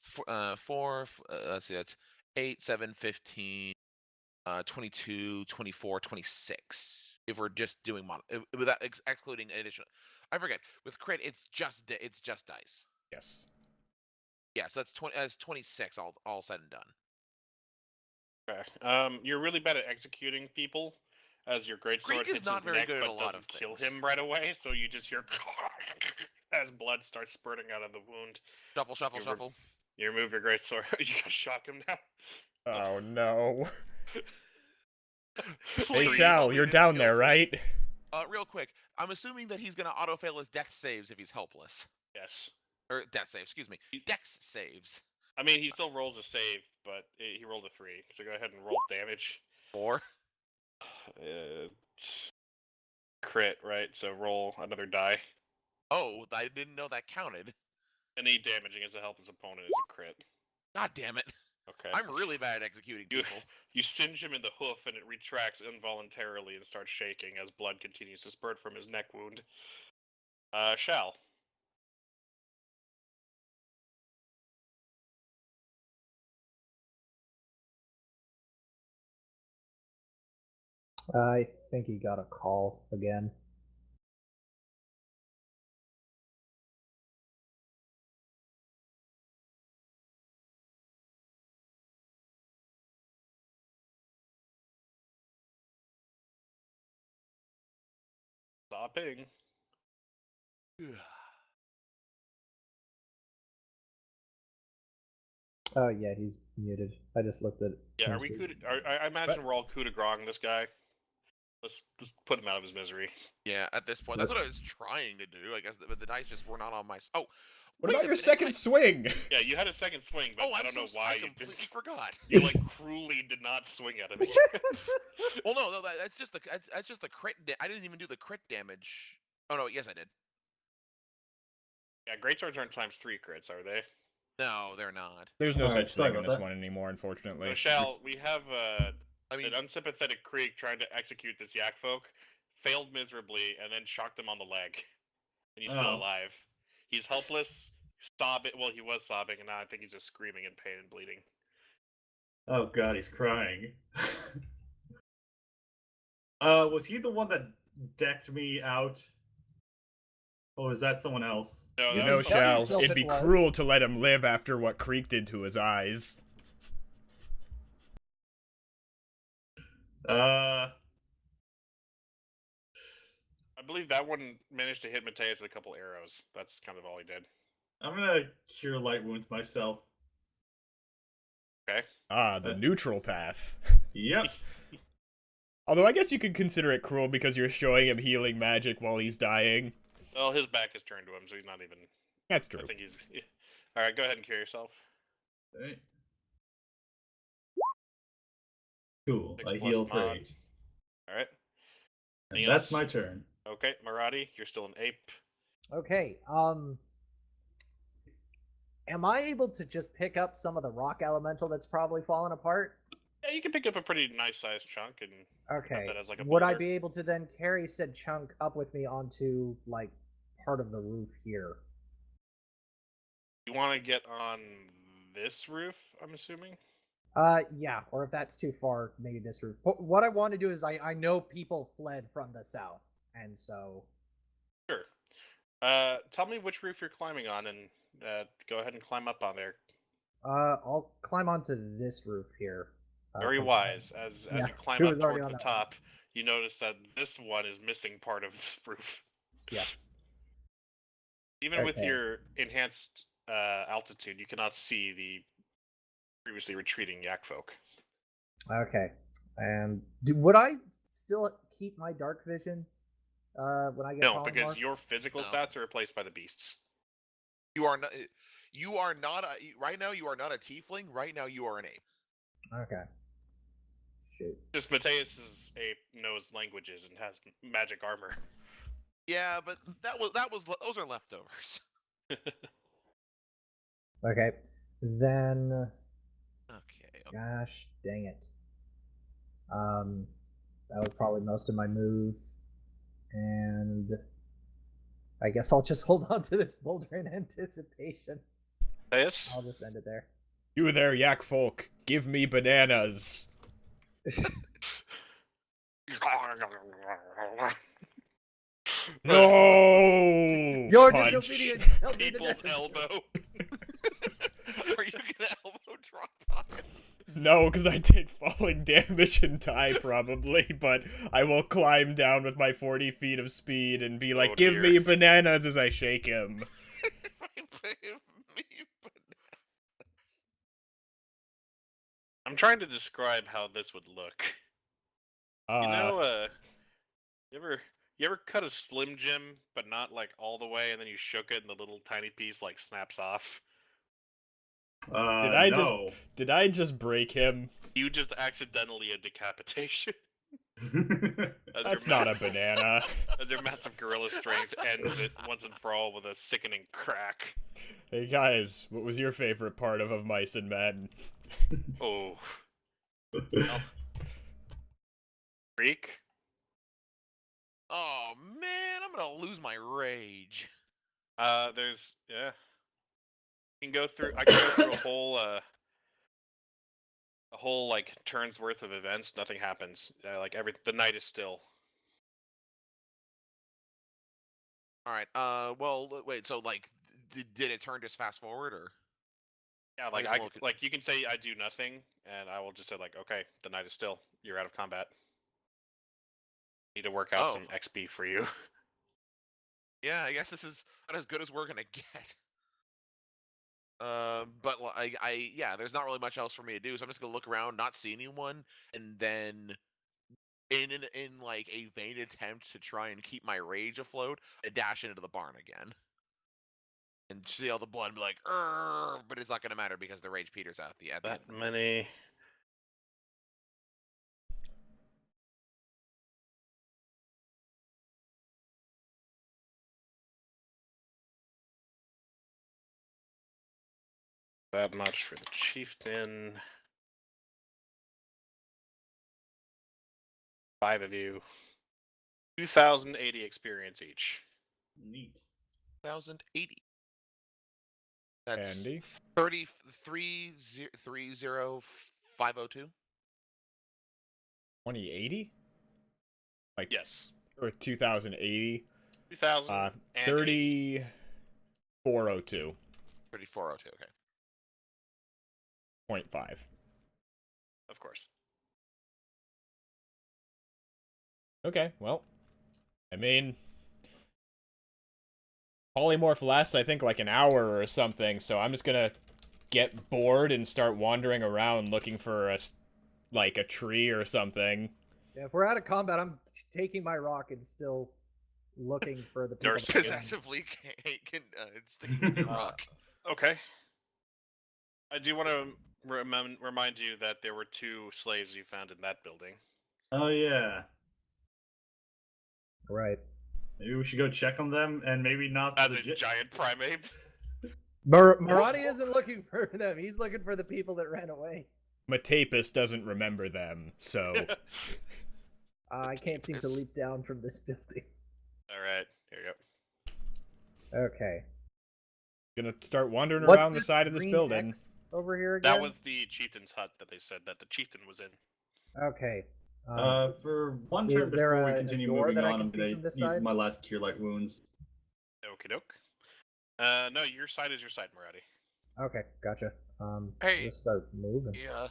4. Let's see. That's 8, 7, 15. 22, 24, 26. If we're just doing without excluding additional, I forget. With crit, it's just dice. Yes. Yeah, so that's 20. That's 26. All said and done. Okay. You're really bad at executing people, as your greatsword Greek is hits not his very neck good at but a lot doesn't of kill things. him right away. So you just hear as blood starts spurting out of the wound. Shuffle, shuffle, You shuffle. You remove your greatsword. You gotta shock him now. Oh no. Hey Please, Shal, something you're that down there, kills me. right? Real quick, I'm assuming that he's gonna auto-fail his death saves if he's helpless. Yes. Or death saves, excuse me. Dex saves. I mean, he still rolls a save, but he rolled a 3. So go ahead and roll damage. 4. It's crit, right? So roll another die. Oh, I didn't know that counted. Any damaging as a helpless opponent is a crit. God damn it. Okay. I'm really bad at executing people. You singe him in the hoof and it retracts involuntarily and starts shaking as blood continues to spurt from his neck wound. Shal. I think he got a call again. Stopping. Oh yeah, he's muted. I just looked at. Yeah, are we I imagine we're all coup de grace this guy. Let's put him out of his misery. Yeah, at this point, that's what I was trying to do. I guess, but the dice just were not on my. Oh, What wait about a your minute, second swing? Yeah, you had a second swing, but Oh, I don't know why I you completely didn't. forgot. You like cruelly did not swing at him. Well, no, that's just the crit. I didn't even do the crit damage. Oh no, yes I did. Yeah, greatswords aren't ×3 crits, are they? No, they're not. There's no Alright, such sorry thing in about this that. one anymore, unfortunately. So, Shal, we have I mean, an unsympathetic Creek trying to execute this yak folk, failed miserably, and then shocked him on the leg. And he's still Oh. alive. He's helpless, sobbing. Well, he was sobbing, and now I think he's just screaming in pain and bleeding. Oh god, he's crying. Was he the one that decked me out? Or was that someone else? No, You that know, was Shal, someone Shal, else. yourself it'd be it was. cruel to let him live after what Creek did to his eyes. Uh, I believe that one managed to hit Mateus with a couple arrows. That's kind of all he did. I'm gonna cure light wounds myself. Okay. Ah, the neutral path. Yep. Although I guess you could consider it cruel because you're showing him healing magic while he's dying. Well, his back is turned to him, so he's not even. That's true. I think he's. All right, go ahead and cure yourself. Okay. Cool. 6 I plus heal mod. 3. All right. And Anything that's else? my turn. Okay, Morati, you're still an ape. Okay. Am I able to just pick up some of the rock elemental that's probably fallen apart? Yeah, you can pick up a pretty nice sized chunk and Okay. that as like a Would I boulder. be able to then carry said chunk up with me onto like part of the roof here? You want to get on this roof? I'm assuming. Yeah. Or if that's too far, maybe this roof. But what I want to do is I know people fled from the south, and so. Sure. Tell me which roof you're climbing on, and go ahead and climb up on there. I'll climb onto this roof here. Very 'Cause wise. As yeah, you climb who up was already towards on the that one? top, you notice that this one is missing part of the roof. Yeah. Even with Okay. your enhanced altitude, you cannot see the previously retreating yak folk. Okay. And would I still keep my dark vision when I get No, polymorph? because your physical No. stats are replaced by the beasts. You are not. You are not a, right now. You are not a tiefling. Right now, you are an ape. Okay. Shoot. Just Mateus' ape knows languages and has magic armor. Yeah, but those are leftovers. Okay. Then, Okay. gosh, dang it. That was probably most of my moves, and I guess I'll just hold on to this boulder in anticipation. Mateus? I'll just end it there. You there, yak folk. Give me bananas. No! You're Punch. disobedient. Tell me the People's death. elbow. Are you gonna elbow drop on him? No, because I take falling damage and die probably, but I will climb down with my 40 feet of speed and be like, Oh, give dear. me bananas as I shake him. Me bananas. I'm trying to describe how this would look. You know, you ever cut a Slim Jim, but not like all the way, and then you shook it, and the little tiny piece like snaps off? No. Did I just break him? You just accidentally a decapitation. That's not a banana. As your massive gorilla strength ends it once and for all with a sickening crack. Hey guys, what was your favorite part of Mice and Men? Oh. Freak? Oh man, I'm gonna lose my rage. There's yeah. You can go through. I can go through a whole like turn's worth of events. Nothing happens. Like the night is still. All right. Well, wait. So, like, did it turn just fast forward, or? Yeah, like guess we'll look at- like you can say I do nothing, and I will just say like, okay, the night is still. You're out of combat. Need to work out Oh. some XP for you. Yeah, I guess this is not as good as we're gonna get. But yeah, there's not really much else for me to do, so I'm just gonna look around, not see anyone, and then, in like a vain attempt to try and keep my rage afloat, I dash into the barn again, and see all the blood, and be like, "Urgh," but it's not gonna matter because the rage peters out at the end. That many. That much for the chieftain. 5 of you. 2,080 experience each. Neat. 1,080. That's Andy? 33,00502. 2080? Like, Yes. or 2080? 2,000. 3402. 3402. Okay. 0.5. Of course. Okay, well, I mean, polymorph lasts, I think, like an hour or something, so I'm just gonna get bored and start wandering around looking for a tree or something. Yeah, if we're out of combat, I'm taking my rock and still looking for the people. Darcy that Good. ran. Possessively sticking with your rock. Okay. I do want to remind you that there were 2 slaves you found in that building. Oh yeah. Right. Maybe we should go check on them, and maybe not As the a giant primate. Morati isn't looking for them. He's looking for the people that ran away. Mateus doesn't remember them, so I can't seem to Mateus. leap down from this building. Alright, here you go. Okay. gonna start wandering What's around the side of this green building. X over here again? That was the chieftain's hut that they said that the chieftain was in. Okay. For one is turn there before we a continue door moving that I on, can I'm see gonna from this use side? my last cure light wounds. Okie doke. No, your side is your side, Morati. Okay, gotcha. Hey. Just start moving. Yeah.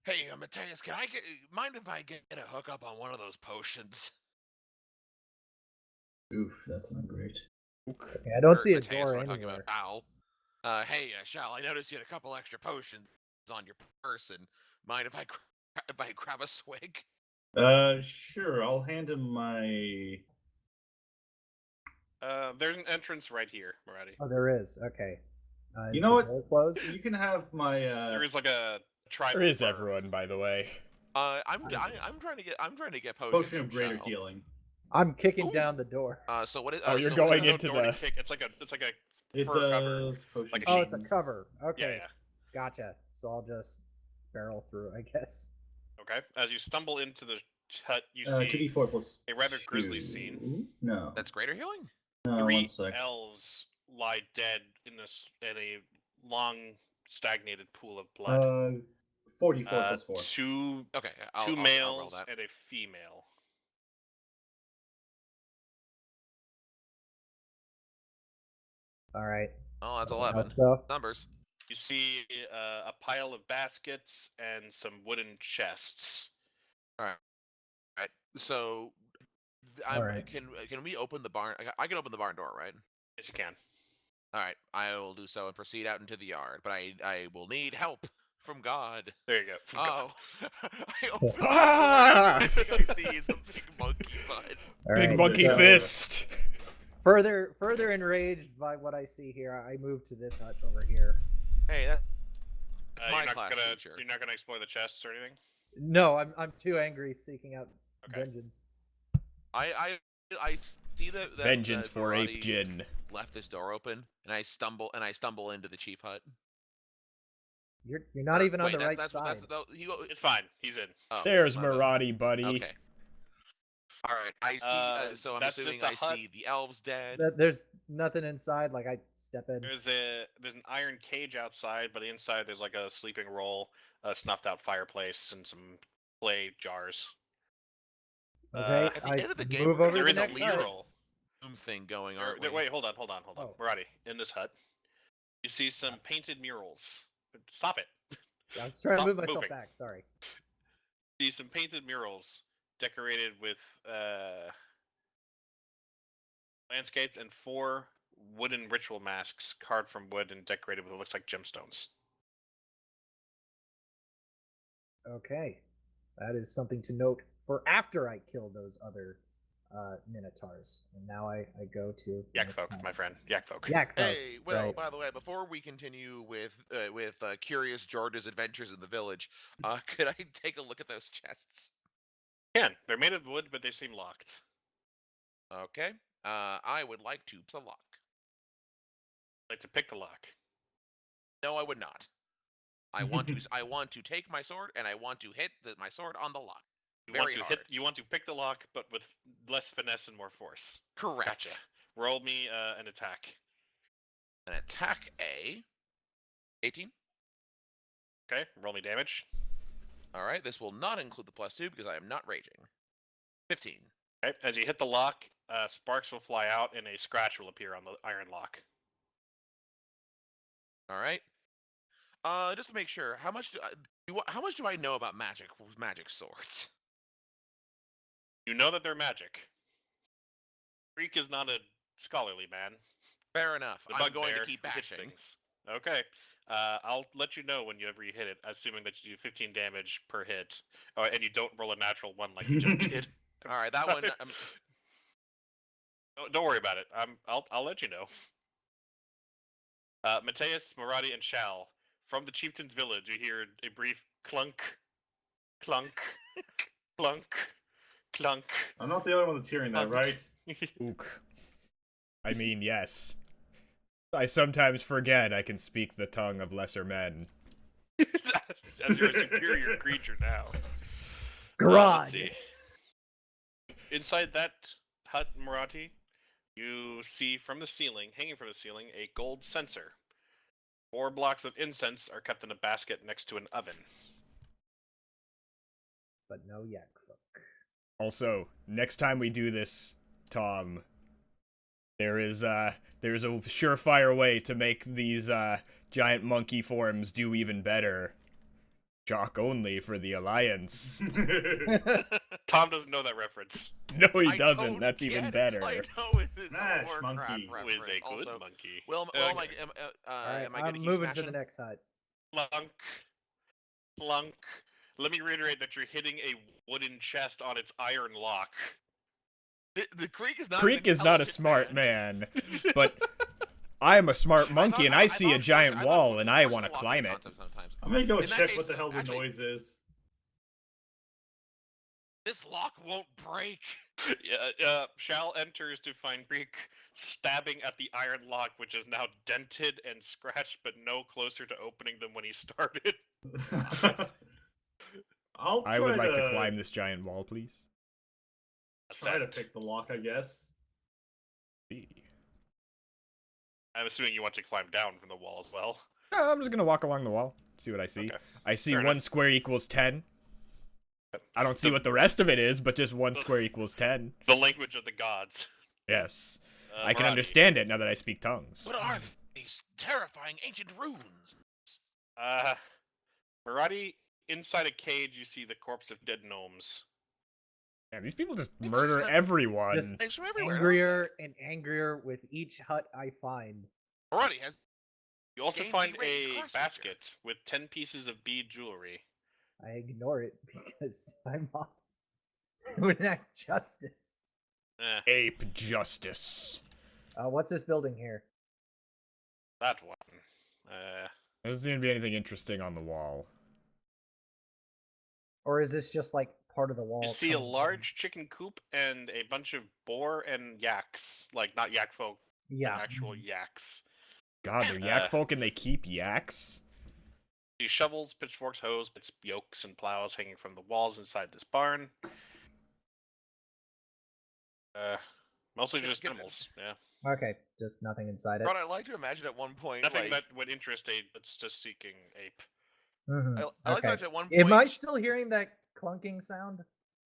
Hey, Mateus, mind if I get a hookup on one of those potions? Oof, that's not great. Okay, I don't Or see a Mateus, door what I'm talking anywhere. about. Hey, Shal, I noticed you had a couple extra potions on your person. Mind if I grab a swig? Sure. I'll hand him my. There's an entrance right here, Morati. Oh, there is. Okay. You Is know the what? door closed? You can have my. There is like a tribal Where is bar. everyone, by the way? I'm trying to get potions potion from of greater Shal. healing. I'm kicking Ooh. down the door. So what is? Oh, you're so going what is There's into no door the- to kick. It's like a It fur cover. does potion. like a of Oh, sheet. it's a cover. Okay. Yeah. Gotcha. So I'll just barrel through, I guess. Okay. As you stumble into the hut, you see 2d4 plus a rather grisly 2. scene. No. That's greater healing? No, 3 one sec. elves lie dead in a long stagnated pool of blood. 44 plus 4. Two Okay, two I'll roll males that. and a female. All right. Oh, that's Now 11. stuff. Numbers. You see a pile of baskets and some wooden chests. Alright, so Alright. can we open the barn? I can open the barn door, right? Yes, you can. Alright, I will do so and proceed out into the yard, but I will need help from God. There you go. Oh, I open the door Ah! and the first thing I see is a big monkey butt. All Big right, monkey so fist. Further enraged by what I see here, I move to this hut over here. Hey, that's my You're not class gonna feature. you're not gonna explore the chests or anything. No, I'm too angry seeking out Okay. vengeance. I see that Vengeance for Morati Ape Jin. left this door open, and I stumble into the chief hut. You're not even on Wait, the right that's, side. It's fine. He's in. Oh, There's my bad. Morati, buddy. Okay. All right. I see. So I'm that's assuming just a I hut. see the elves dead. There's nothing inside. Like I step in. There's an iron cage outside, but inside there's like a sleeping roll, a snuffed out fireplace, and some clay jars. Okay, At the I end of the game, move we're over gonna There to is the a next hut. mural. thing going, aren't we? Wait, hold on. Oh. Morati, in this hut, you see some painted murals. Stop it. I was trying Stop to move myself moving. back. Sorry. See some painted murals decorated with landscapes and 4 wooden ritual masks carved from wood and decorated with what looks like gemstones. Okay, that is something to note for after I kill those other minotaurs. And now I go to the Yak next folk, hut. my friend. Yak folk. Yak folk. Hey, well, right. by the way, before we continue with Curious George's adventures in the village, could I take a look at those chests? Can. They're made of wood, but they seem locked. Okay. I would like to the lock. Like to pick the lock. No, I would not. I want to. I want to take my sword and I want to hit my sword on the lock. You want to pick the lock, but with less finesse and more force. Correct. Gotcha. Roll me an attack. An attack A. 18. Okay. Roll me damage. All right. This will not include the +2 because I am not raging. 15. Okay. As you hit the lock, sparks will fly out and a scratch will appear on the iron lock. All right. Just to make sure, how much do I know about magic swords? You know that they're magic. Greek is not a scholarly man. Fair enough. The I'm going to bugbear keep who hits bashing. things. Okay. I'll let you know whenever you hit it, assuming that you do 15 damage per hit, and you don't roll a natural 1 like you just did. All right, that one. Don't worry about it. I'll let you know. Mateus, Morati, and Shal. From the chieftain's village, you hear a brief clunk, clunk, clunk, clunk. I'm not the only one that's hearing that, right? Ook. I mean, yes. I sometimes forget I can speak the tongue of lesser men. As you're a superior creature now. Garage. Let's see. Inside that hut, Morati, you see from the ceiling, hanging from the ceiling, a gold censer. 4 blocks of incense are kept in a basket next to an oven. But no yak folk. Also, next time we do this, Tom, there's a surefire way to make these giant monkey forms do even better. Jock only for the Alliance. Tom doesn't know that reference. No, he I doesn't. don't That's get even it. better. I know it is Smash a Warcraft monkey. Who reference. is a good Also, monkey. Will, Okay. am I Alright, good I'm at moving to smashing? the next hut. Plunk. Plunk. Let me reiterate that you're hitting a wooden chest on its iron lock. The Creek is not. Creek is not a smart man, but I am a smart monkey, and I see a giant wall, and I want to climb it. Sometimes. I'm gonna go In that check case, what the hell the actually- noise is. This lock won't break. Shal enters to find Creek stabbing at the iron lock, which is now dented and scratched, but no closer to opening than when he started. I would like to climb this giant wall, please. Try to Ascent. pick the lock, I guess. I'm assuming you want to climb down from the wall as well. No, I'm just gonna walk along the wall, see what I see. Okay. I see Fair 1 enough. square equals 10. I don't see what the rest of it is, but just 1 square equals 10. The language of the gods. Yes. I can Morati. understand it now that I speak tongues. What are these terrifying ancient runes? Morati, inside a cage, you see the corpse of dead gnomes. Man, these people just murder everyone. Just They're from everywhere. angrier and angrier with each hut I find. Already has. You also Gained find range a class basket with 10 pieces of bead jewelry. I ignore it because I'm off to enact justice. Ape justice. What's this building here? That one. There doesn't seem to be anything interesting on the wall. Or is this just like part of the wall? You see a coming large chicken coop and a bunch of boar and yaks. Like, not yak folk, in? Yeah. but actual yaks. God, they're yak folk and they keep yaks? See shovels, pitchforks, hoes, yokes, and plows hanging from the walls inside this barn. Mostly just Get it. animals, yeah. Okay, just nothing inside it. Ron, I'd like to imagine at one point, Nothing like, that would interest a that's just seeking ape. Mhm. I like to Okay. imagine at one point. Am I still hearing that clunking sound?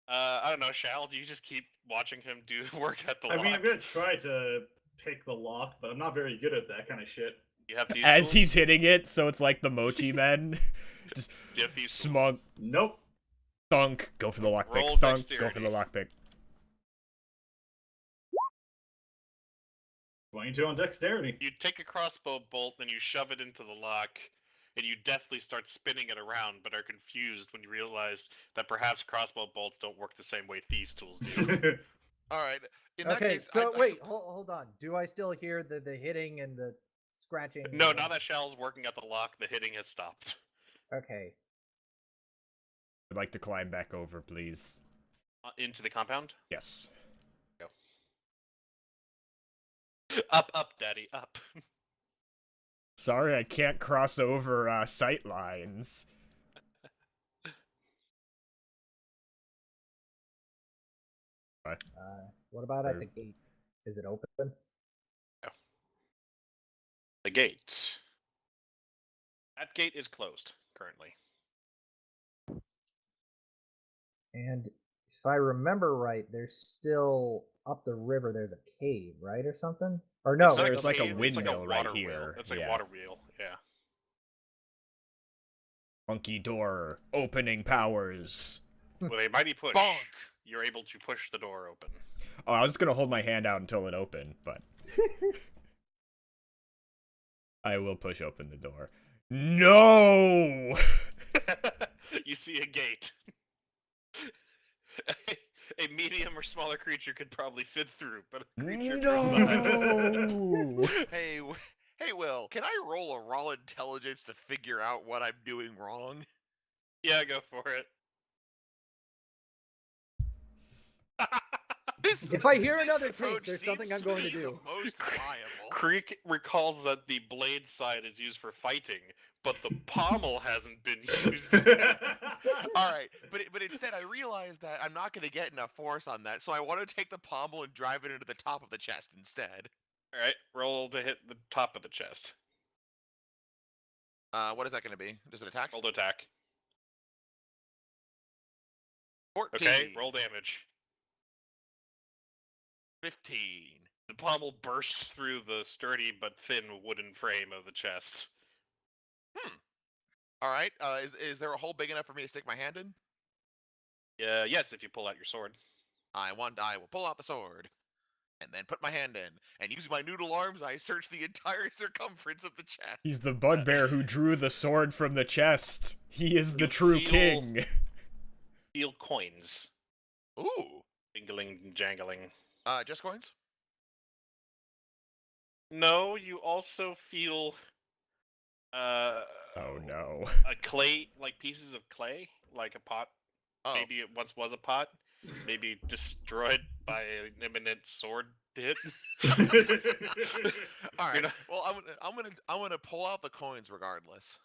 I don't know, Shal, do you just keep watching him do work at the I lock? mean, I'm gonna try to pick the lock, but I'm not very good at that kind of shit. You have these As tools? he's hitting it, so it's like the mochi men. Just You have these tools? smug, Nope. thunk, go for the lockpick, Roll thunk, go dexterity. for the lockpick. 22 on dexterity. You take a crossbow bolt and you shove it into the lock, and you deftly start spinning it around, but are confused when you realize that perhaps crossbow bolts don't work the same way thieves' tools do. All right. In that Okay, case, so wait, hold on. Do I still hear the hitting and the scratching? No, now that Shal's working at the lock, the hitting has stopped. Okay. I'd like to climb back over, please. Into the compound? Yes. Up, up, daddy, up. Sorry, I can't cross over sight lines. What about at the gate? Is it open? The gate. That gate is closed currently. And if I remember right, there's still up the river. There's a cave, right, or something? Or no? It's not there's like a cave, it's like windmill right water wheel. here. It's like Yeah. a water wheel, yeah. Monkey door, opening powers. With a mighty push, Bonk. you're able to push the door open. Oh, I was just gonna hold my hand out until it opened, but I will push open the door. No! You see a gate. A medium or smaller creature could probably fit through, but a creature of your size. No! Hey, Will, can I roll a raw intelligence to figure out what I'm doing wrong? Yeah, go for it. If I hear this another approach take, there's seems something I'm going to be do. The most viable. Creek recalls that the blade side is used for fighting, but the pommel hasn't been used. All right, but instead I realized that I'm not going to get enough force on that, so I want to take the pommel and drive it into the top of the chest instead. All right, roll to hit the top of the chest. What is that going to be? Does it attack? Roll to attack. 14. Okay, roll damage. 15. The pommel bursts through the sturdy but thin wooden frame of the chest. All right. Is there a hole big enough for me to stick my hand in? Yes, if you pull out your sword. I will pull out the sword, and then put my hand in, and using my noodle arms, I search the entire circumference of the chest. He's the bugbear who drew the sword from the chest. He is the You true feel- king. Feel coins. Ooh. Jingling and jangling. Just coins? No, you also feel Oh no. a clay, like pieces of clay, like a pot. Oh. Maybe it once was a pot. Maybe destroyed by an imminent sword hit. All right. You know- Well, I'm gonna pull out the coins regardless.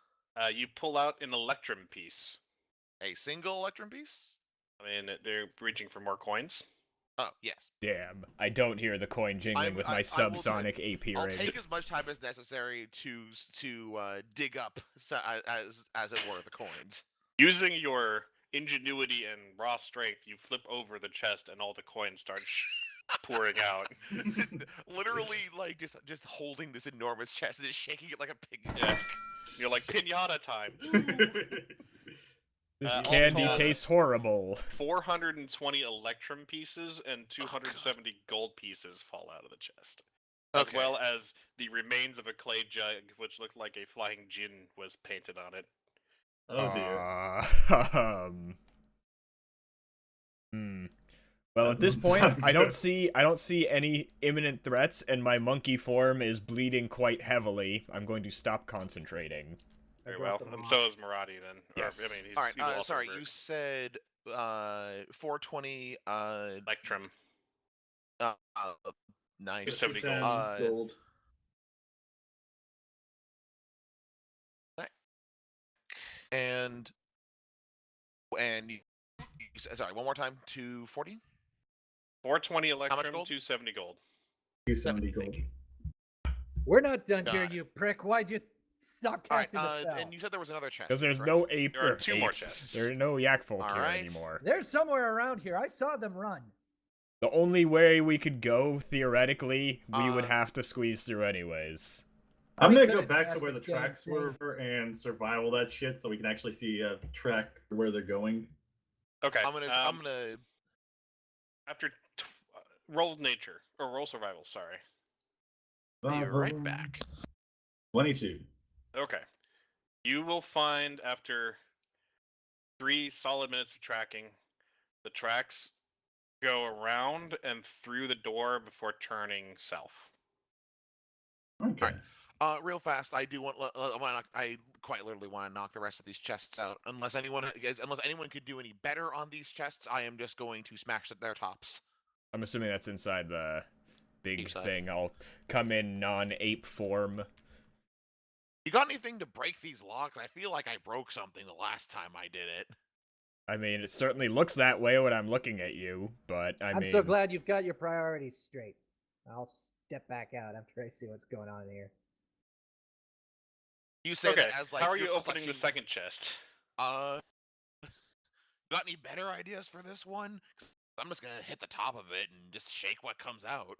You pull out an electrum piece. A single electrum piece? I mean, they're reaching for more coins. Oh, yes. Damn. I don't hear the coin jingling with my I will subsonic ape I'll hearing. take as much time as necessary to dig up, as it were, the coins. Using your ingenuity and raw strength, you flip over the chest and all the coins start pouring out. Literally, like just holding this enormous chest and just shaking it like a pig. Yeah. You're like, pinata time. This all candy told, tastes horrible. 420 electrum pieces and 270 gold pieces fall out of the chest. As Okay. well as the remains of a clay jug, which looked like a flying djinn was painted on it. Oh dear. Well, That at this doesn't point, sound I don't good. see any imminent threats, and my monkey form is bleeding quite heavily. I'm going to stop concentrating. Very I well. brought them And off. so is Morati then. Yes. Or, I mean, he's, All right. he will also Sorry, revert. you said 420. Electrum. Nice. Just 70 10 gold. gold. And you sorry, one more time. 240. 420 much electrum, gold? 270 gold. 270 Thank gold. you. We're not done here, Got it. you prick. Why'd you stop All right. casting the spell? And you said there was another chest. Because there's correct? no ape There are or 2 more apes. chests. There are no yak folk All here right. anymore. They're somewhere around here. I saw them run. The only way we could go, theoretically, we would Uh, have to squeeze through anyways. I'm We gonna could've go back to smashed where the the damn tracks thing. were and survival that shit, so we can actually see a track where they're going. Okay. I'm gonna. After roll nature or roll survival, sorry. Be right back. 22. Okay. You will find after 3 solid minutes of tracking, the tracks go around and through the door before turning south. Okay. Real fast, I do want. I quite literally want to knock the rest of these chests out. Unless anyone could do any better on these chests, I am just going to smash at their tops. I'm assuming that's inside the big Each side. thing. I'll come in non-ape form. You got anything to break these locks? I feel like I broke something the last time I did it. I mean, it certainly looks that way when I'm looking at you, but I I'm mean... so glad you've got your priorities straight. I'll step back out after I see what's going on here. You say Okay. that as like How are you're you opening the clutching- second chest? Got any better ideas for this one? 'Cause I'm just gonna hit the top of it and just shake what comes out.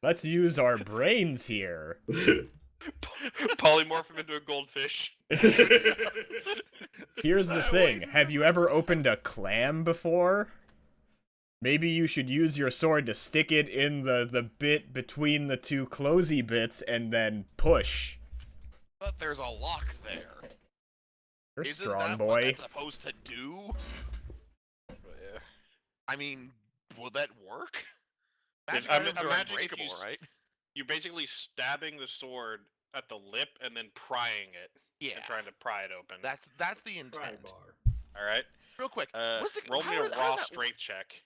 Let's use our brains here. Polymorph him into a goldfish. Here's the thing. Have you ever opened a clam before? Maybe you should use your sword to stick it in the bit between the 2 closey bits and then push. But there's a lock there. You're Isn't strong, that what boy. that's supposed to do? Yeah. I mean, would that work? There's- Magic items are imagine if unbreakable, right? You're basically stabbing the sword at the lip and then prying it Yeah. and trying to pry it open. That's the Pry intent. bar. All right. Real quick, what's the Roll me a how raw does that strength check.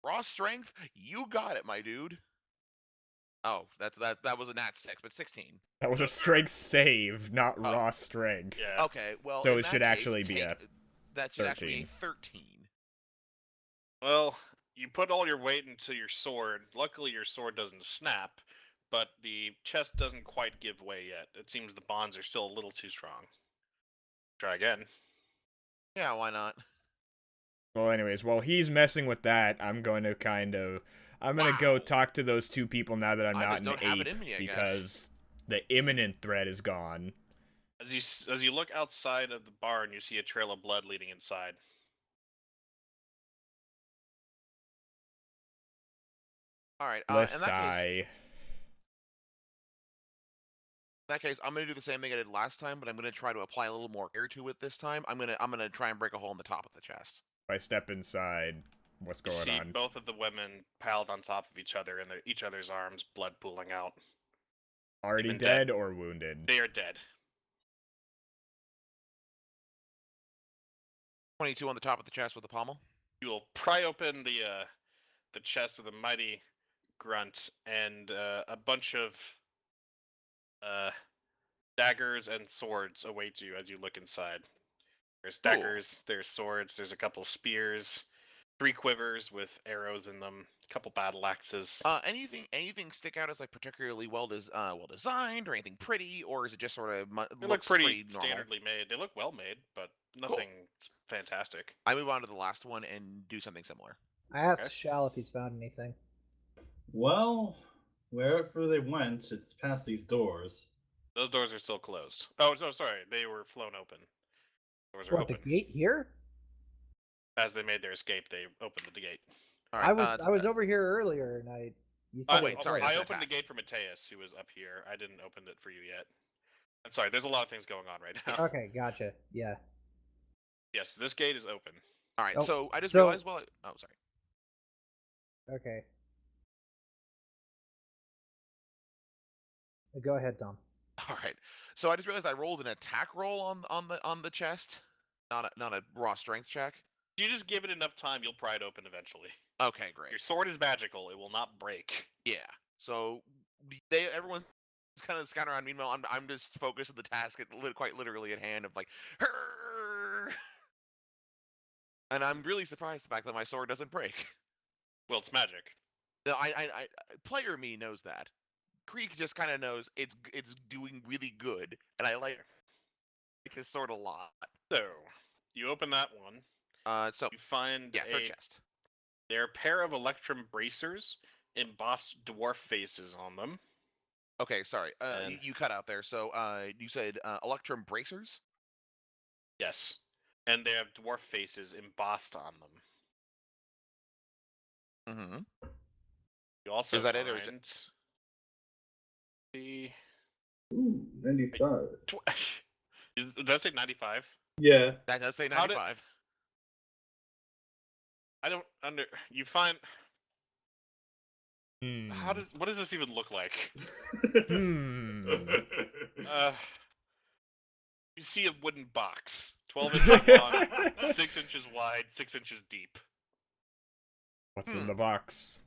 raw strength? You got it, my dude. Oh, that was a nat 6, but 16. That was a strength save, not raw strength. Yeah. Okay, well, So in it that should case, actually be a that should actually be 13. a 13. Well, you put all your weight into your sword. Luckily, your sword doesn't snap, but the chest doesn't quite give way yet. It seems the bonds are still a little too strong. Try again. Yeah, why not? Well, anyways, while he's messing with that, I'm going to go Wow. talk to those two people now that I'm I not just an don't have it ape, in me, I guess. because the imminent threat is gone. As you look outside of the barn, you see a trail of blood leading inside. All right. Let's In that sigh. case, I'm gonna do the same thing I did last time, but I'm gonna try to apply a little more air to it this time. I'm gonna try and break a hole in the top of the chest. If I step inside, what's You going see on? both of the women piled on top of each other and each other's arms, blood pooling out. Already even dead, dead. or wounded? They are dead. 22 on the top of the chest with the pommel. You will pry open the chest with a mighty grunt, and a bunch of daggers and swords await you as you look inside. There's Cool. daggers, there's swords, there's a couple spears, 3 quivers with arrows in them, a couple battle axes. Anything stick out as like particularly well designed, or anything pretty, or is it just sort of They look looks pretty normal? standardly made. They look well made, but nothing fantastic. I move on to the last one and do something similar. I asked Okay. Shal if he's found anything. Well, wherever they went, it's past these doors. Those doors are still closed. Oh, no, sorry. They were flown open. Doors are What, open. the gate here? As they made their escape, they opened the gate. All I right, was over here earlier, and you said wait, it sorry, was I that's an opened the attack. gate for Mateus, who was up here. I didn't open it for you yet. I'm sorry, there's a lot of things going on right now. Okay, gotcha. Yeah. Yes, this gate is open. All right, Oh, so I just so- realized oh, sorry. Okay. Go ahead, Tom. All right, so I just realized I rolled an attack roll on the chest, not a raw strength check. If you just give it enough time, you'll pry it open eventually. Okay, great. Your sword is magical; it will not break. Yeah. So everyone's kind of scattered around. Meanwhile, I'm just focused on the task, quite literally at hand of like, "Hurr!" And I'm really surprised the fact that my sword doesn't break. Well, it's magic. No, I player me knows that. Creek just kind of knows it's doing really good, and I like this sword a lot. So, you open that one. So You find yeah, third chest. There are a pair of electrum bracers, embossed dwarf faces on them. Okay, sorry. And- You cut out there. So you said electrum bracers. Yes, and they have dwarf faces embossed on them. Mm-hmm. You also Is that find. it, or is it- See. Ooh, 95. Did I say 95? Yeah. That does say How did- 95. I don't under. You find. Hmm. What does this even look like? Hmm. You see a wooden box, 12 inches long, 6 inches wide, 6 inches deep. What's in the box?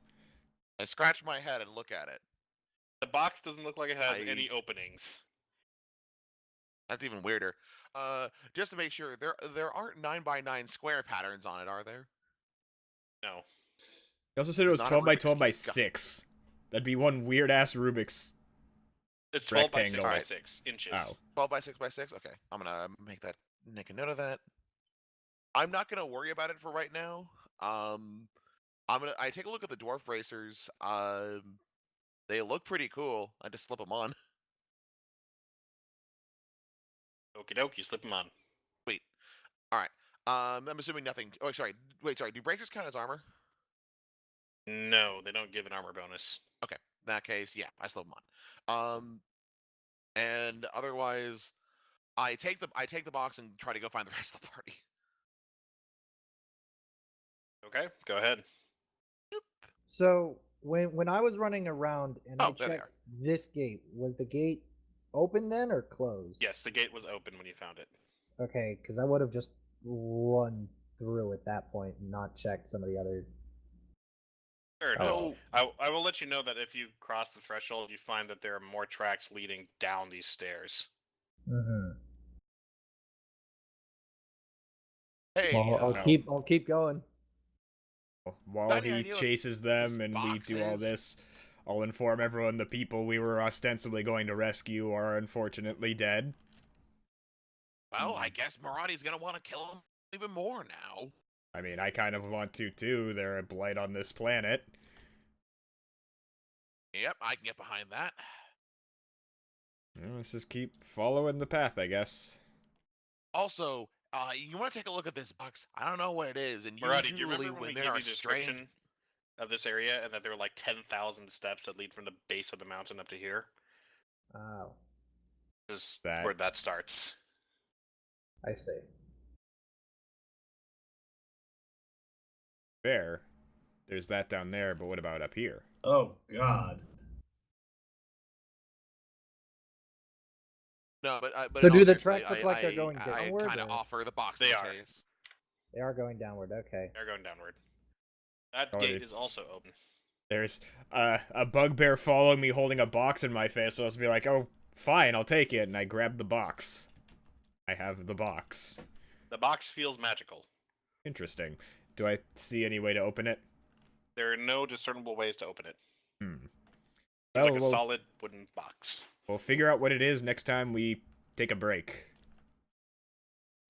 I scratch my head and look at it. The box doesn't look like it has any openings. That's even weirder. Just to make sure, there aren't 9x9 square patterns on it, are there? No. You also said it was Not a 12 by Rubik's 12 by Cube. 6. That'd be one weird ass Rubik's. It's 12 by 6 Rectangle. by Alright. 6 inches. Oh. 12 by 6 by 6. Okay, I'm gonna make a note of that. I'm not gonna worry about it for right now. I take a look at the dwarf racers. They look pretty cool. I just slip them on. Okie doke, you slip them on. Sweet. All right. I'm assuming nothing. Oh, sorry. Wait, sorry. Do bracers count as armor? No, they don't give an armor bonus. Okay. In that case, yeah, I slip them on. And otherwise, I take the box and try to go find the rest of the party. Okay, go ahead. So when I was running around and I Oh, there they are. checked this gate, was the gate open then or closed? Yes, the gate was open when you found it. Okay, because I would have just run through at that point and not checked some of the other. Fair Oh. enough. I will let you know that if you cross the threshold, you find that there are more tracks leading down these stairs. Mm-hmm. Hey, Well, I'll keep going. While Any he idea what chases them this and we box do all is? this, I'll inform everyone the people we were ostensibly going to rescue are unfortunately dead. Well, I guess Morati's gonna want to kill him even more now. I mean, I kind of want to too. They're a blight on this planet. Yep, I can get behind that. Let's just keep following the path, I guess. Also, you want to take a look at this box? I don't know what it is, and Morati, do you usually remember when we there gave are you a strange. description of this area and that there were like 10,000 steps that lead from the base of the mountain up to here? Oh, This is That- where that starts. I see. Fair. There's that down there, but what about up here? Oh God. No, but So in all do the seriously, tracks look like they're going I downward, kind of or- offer the box They in are. case. They are going downward. Okay. They're going downward. That Oh, gate they- is also open. There's a bugbear following me holding a box in my face, so I'll just be like, oh, fine, I'll take it, and I grab the box. I have the box. The box feels magical. Interesting. Do I see any way to open it? There are no discernible ways to open it. Hmm. It's Well, like a solid wooden box. we'll figure out what it is next time we take a break.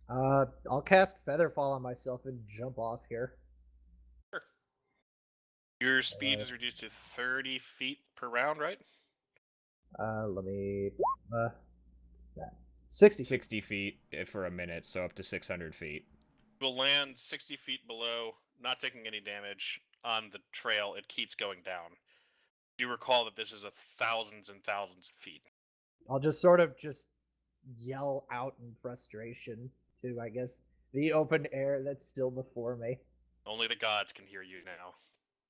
I'll cast Featherfall on myself and jump off here. Your speed is reduced to 30 feet per round, right? Let me. What's that? 60. 60 feet for a minute, so up to 600 feet. Will land 60 feet below, not taking any damage on the trail. It keeps going down. You recall that this is a thousands and thousands of feet. I'll just sort of just yell out in frustration to, I guess, the open air that's still before me. Only the gods can hear you now,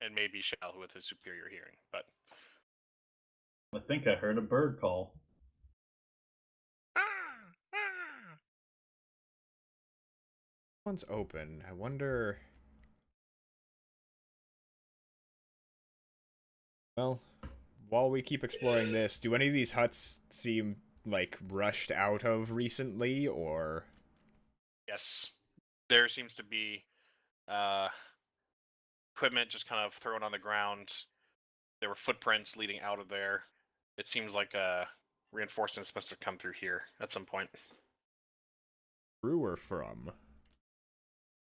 and maybe Shal with his superior hearing. But I think I heard a bird call. One's open. I wonder. Well, while we keep exploring this, do any of these huts seem like rushed out of recently, or? yes, there seems to be equipment just kind of thrown on the ground. There were footprints leading out of there. It seems like reinforcements must have come through here at some point. Through or from?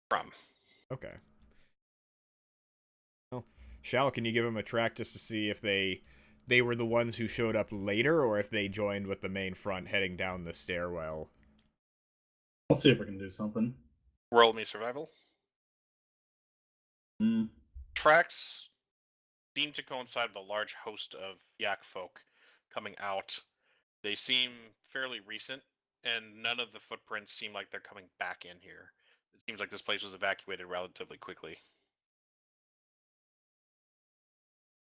From. Okay. Well, Shal, can you give them a track just to see if they were the ones who showed up later, or if they joined with the main front heading down the stairwell? I'll see if I can do something. Roll me survival. Hmm. Tracks seem to coincide with a large host of yak folk coming out. They seem fairly recent, and none of the footprints seem like they're coming back in here. It seems like this place was evacuated relatively quickly.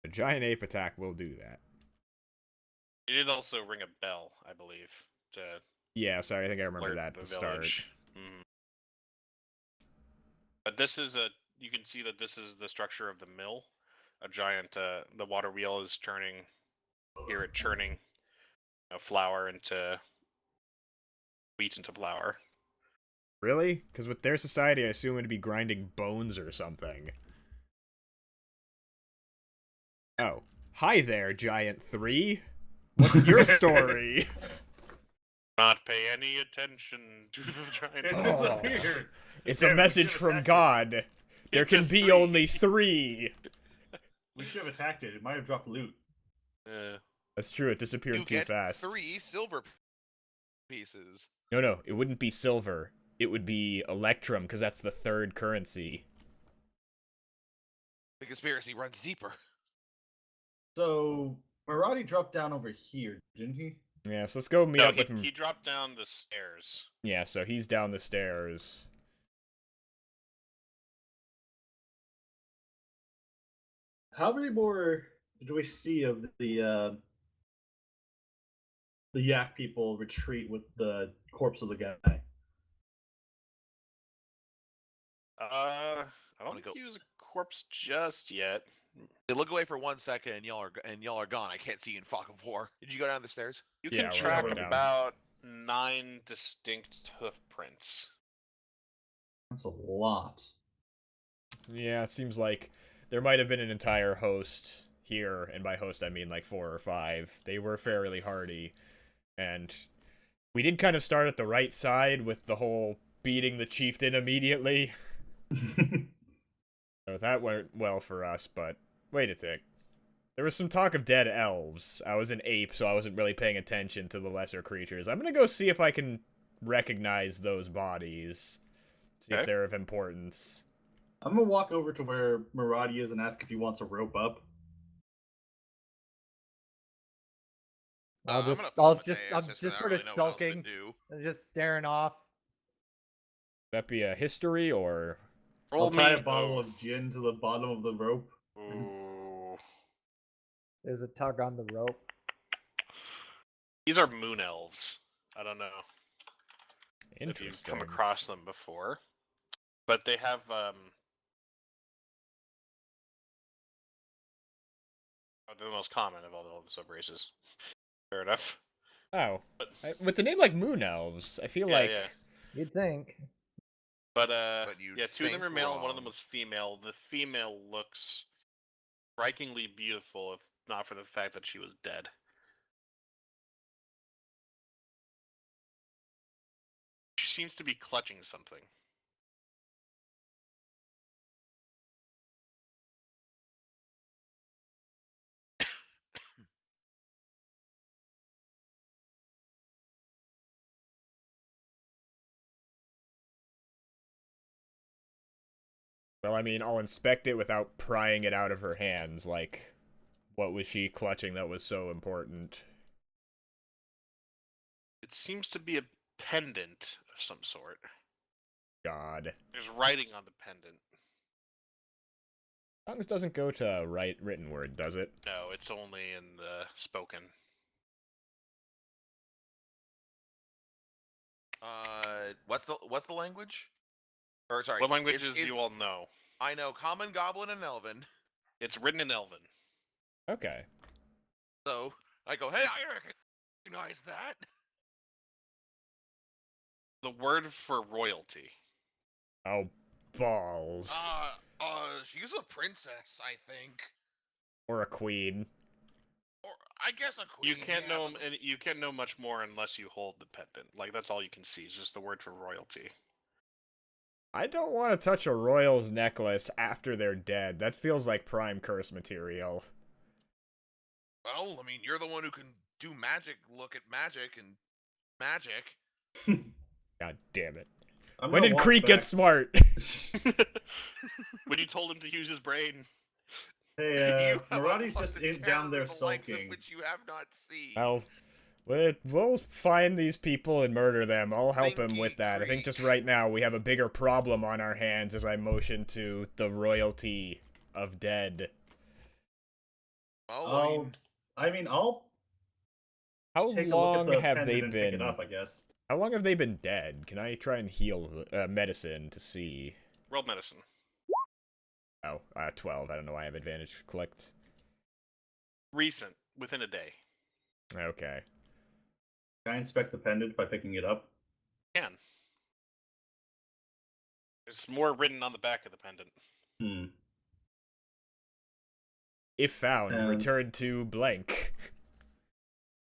A giant ape attack will do that. It did also ring a bell, I believe, to Yeah, sorry, I think I remember alert that at the the start. village. Mhm. But this is you can see that this is the structure of the mill. A giant, the water wheel is turning. Hear it churning flour into wheat into flour. Really? Because with their society, I assume it'd be grinding bones or something. Oh. Hi there, Giant 3. What's your story? Not pay any attention to the giant. It Oh. disappeared. It's Damn, a we message should've from attacked God. There It's can just be 3. only 3. We should have attacked it. It might have dropped loot. That's true, it disappeared You too get fast. 3 silver pieces. No, it wouldn't be silver. It would be Electrum, because that's the third currency. The conspiracy runs deeper. So Morati dropped down over here, didn't he? Yeah, so let's go meet No, up with him. he dropped down the stairs. Yeah, so he's down the stairs. How many more do we see of the yak people retreat with the corpse of the guy? I don't Wanna think go- he was a corpse just yet. They look away for 1 second, and y'all are gone. I can't see you in fog of war. Did you go down the stairs? You Yeah, can we're track going down. about 9 distinct hoof prints. That's a lot. Yeah, it seems like there might have been an entire host here, and by host I mean like 4 or 5. They were fairly hardy, and we did kind of start at the right side with the whole beating the chieftain immediately. So that went well for us, but wait a tick. There was some talk of dead elves. I was an ape, so I wasn't really paying attention to the lesser creatures. I'm gonna go see if I can recognize those bodies. See if Okay. they're of importance. I'm gonna walk over to where Morati is and ask if he wants a rope up. I'll I'm just, gonna I'm follow just, Mateus, I'm 'cause just I sort don't of really know what else to sulking, do. and just staring off. That be a history or Roll I'll tie me- a bottle oh. of gin to the bottom of the rope. Ooh. There's a tug on the rope. These are moon elves. I don't know if you've interesting? come across them before, but they have they're the most common of all the sub races. Fair enough. Oh, But with the name like Moon Elves, I feel yeah, like yeah. You'd think. But you'd yeah, 2 of them think are male, and one of them wrong. was female. The female looks strikingly beautiful, if not for the fact that she was dead. She seems to be clutching something. well, I mean, I'll inspect it without prying it out of her hands. Like, what was she clutching that was so important? It seems to be a pendant of some sort. God, There's writing on the pendant. tongues doesn't go to written word, does it? No, it's only in the spoken. What's the language? Or sorry, What languages do you all know? I know Common, Goblin, and Elven. It's written in Elven. Okay. So I go, hey, I recognize that. The word for royalty. Oh, balls. She's a princess, I think, Or a queen. or I guess a queen. You can't yeah, know, but and you can't know much more unless you hold the pendant. Like that's all you can see. Is just the word for royalty. I don't want to touch a royal's necklace after they're dead. That feels like prime curse material. Well, I mean, you're the one who can do magic. Look at magic and magic. God damn it. I'm When gonna did walk Creek get back- smart? When you told him to use his brain. Hey, You have Morati's unlocked just a down there terror the likes of sulking. which you have not seen. Well, we'll find these people and murder them. I'll help him Thinky with that. I think just Creek. right now we have a bigger problem on our hands as I motion to the royalty of dead. Well, I'll How take a look at long the have pendant they and pick it been? up, I guess. How long have they been dead? Can I try and heal medicine to see? Roll medicine. Oh, 12. I don't know why I have advantage clicked. Recent, within a day. Okay. Can I inspect the pendant by picking it up? Can. There's more written on the back of the pendant. Hmm. If found, return to blank.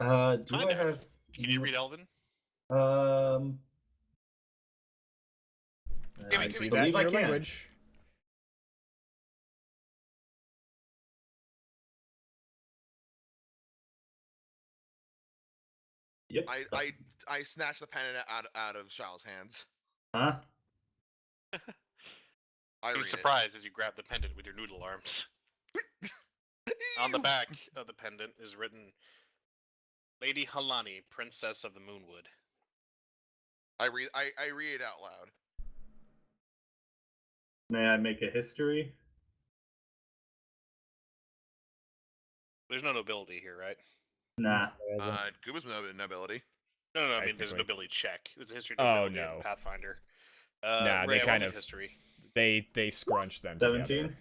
Do Kind I of. have? Can you read Elven? Give me, I give see me, that in believe I your can. language. Yep. I snatched the pendant out of Shall's hands. Huh? I Be read surprised as you grab the pendant with your noodle arms. it. On the back of the pendant is written, Lady Halani, Princess of the Moonwood. I read it out loud. May I make a history? There's no nobility here, right? Nah. There isn't. Kuba's nobility. No, I mean there's a Technically. nobility check. It's a history Oh, nobility no. in Pathfinder. Nah, Ray, they I kind want a of history. they scrunch them 17? together.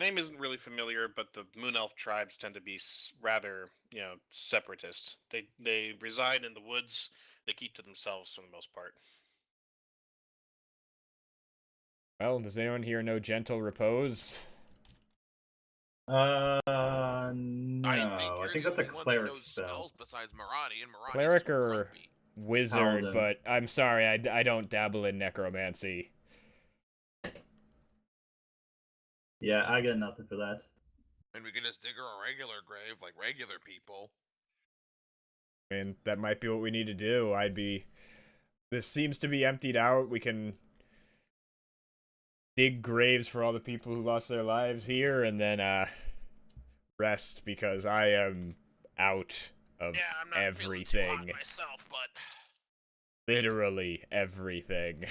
Name isn't really familiar, but the Moon Elf tribes tend to be rather, separatist. They reside in the woods. They keep to themselves for the most part. Well, does anyone here know gentle repose? No. I think That's a the only one that cleric knows spell. spells besides Marati, and Marati's Cleric too or grumpy. wizard, Paladin. but I'm sorry, I don't dabble in necromancy. Yeah, I got nothing for that. And we can just dig her a regular grave like regular people. And that might be what we need to do. This seems to be emptied out. We can dig graves for all the people who lost their lives here, and then rest, because I am out of I'm not feeling too hot everything. myself, but Literally everything.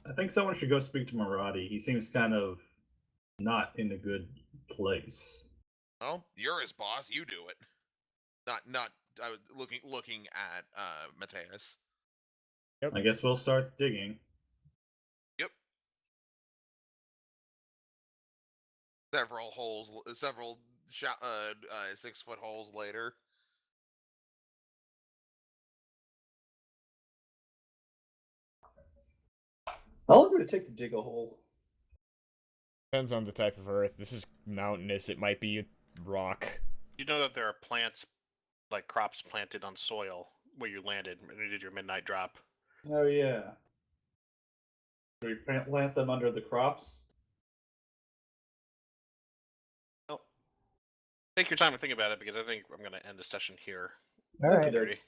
I think someone should go speak to Morati. He seems kind of not in a good place. well, you're his boss. You do it. Not. I was looking at Mateus. I guess we'll start digging. Yep. Several 6-foot holes later. How long would it take to dig a hole? Depends on the type of earth. This is mountainous. It might be rock. You know that there are plants, like crops planted on soil where you landed when you did your midnight drop. Oh, yeah. Do we plant them under the crops? Well, take your time and think about it, because I think I'm going to end the session here. All right. Okay.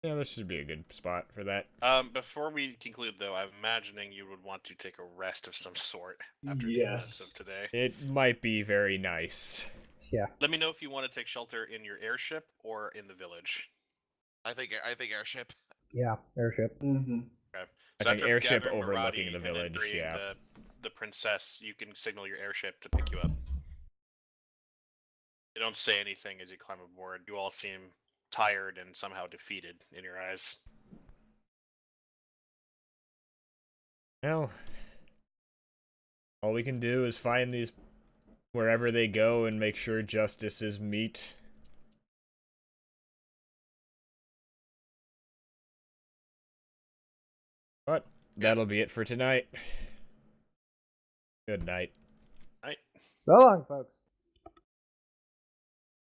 Yeah, this should be a good spot for that. Before we conclude, though, I'm imagining you would want to take a rest of some sort after the events of today. It might be very nice. Yeah. Let me know if you want to take shelter in your airship or in the village. I think airship. Yeah. Airship. Mm-hmm. Okay. I So think after airship gathering overlooking Morati the and then village, freeing yeah. the princess, you can signal your airship to pick you up. You don't say anything as you climb aboard. You all seem tired and somehow defeated in your eyes. Well, all we can do is find these wherever they go and make sure justice is meet. But that'll be it for tonight. Good night. Right? So long, folks.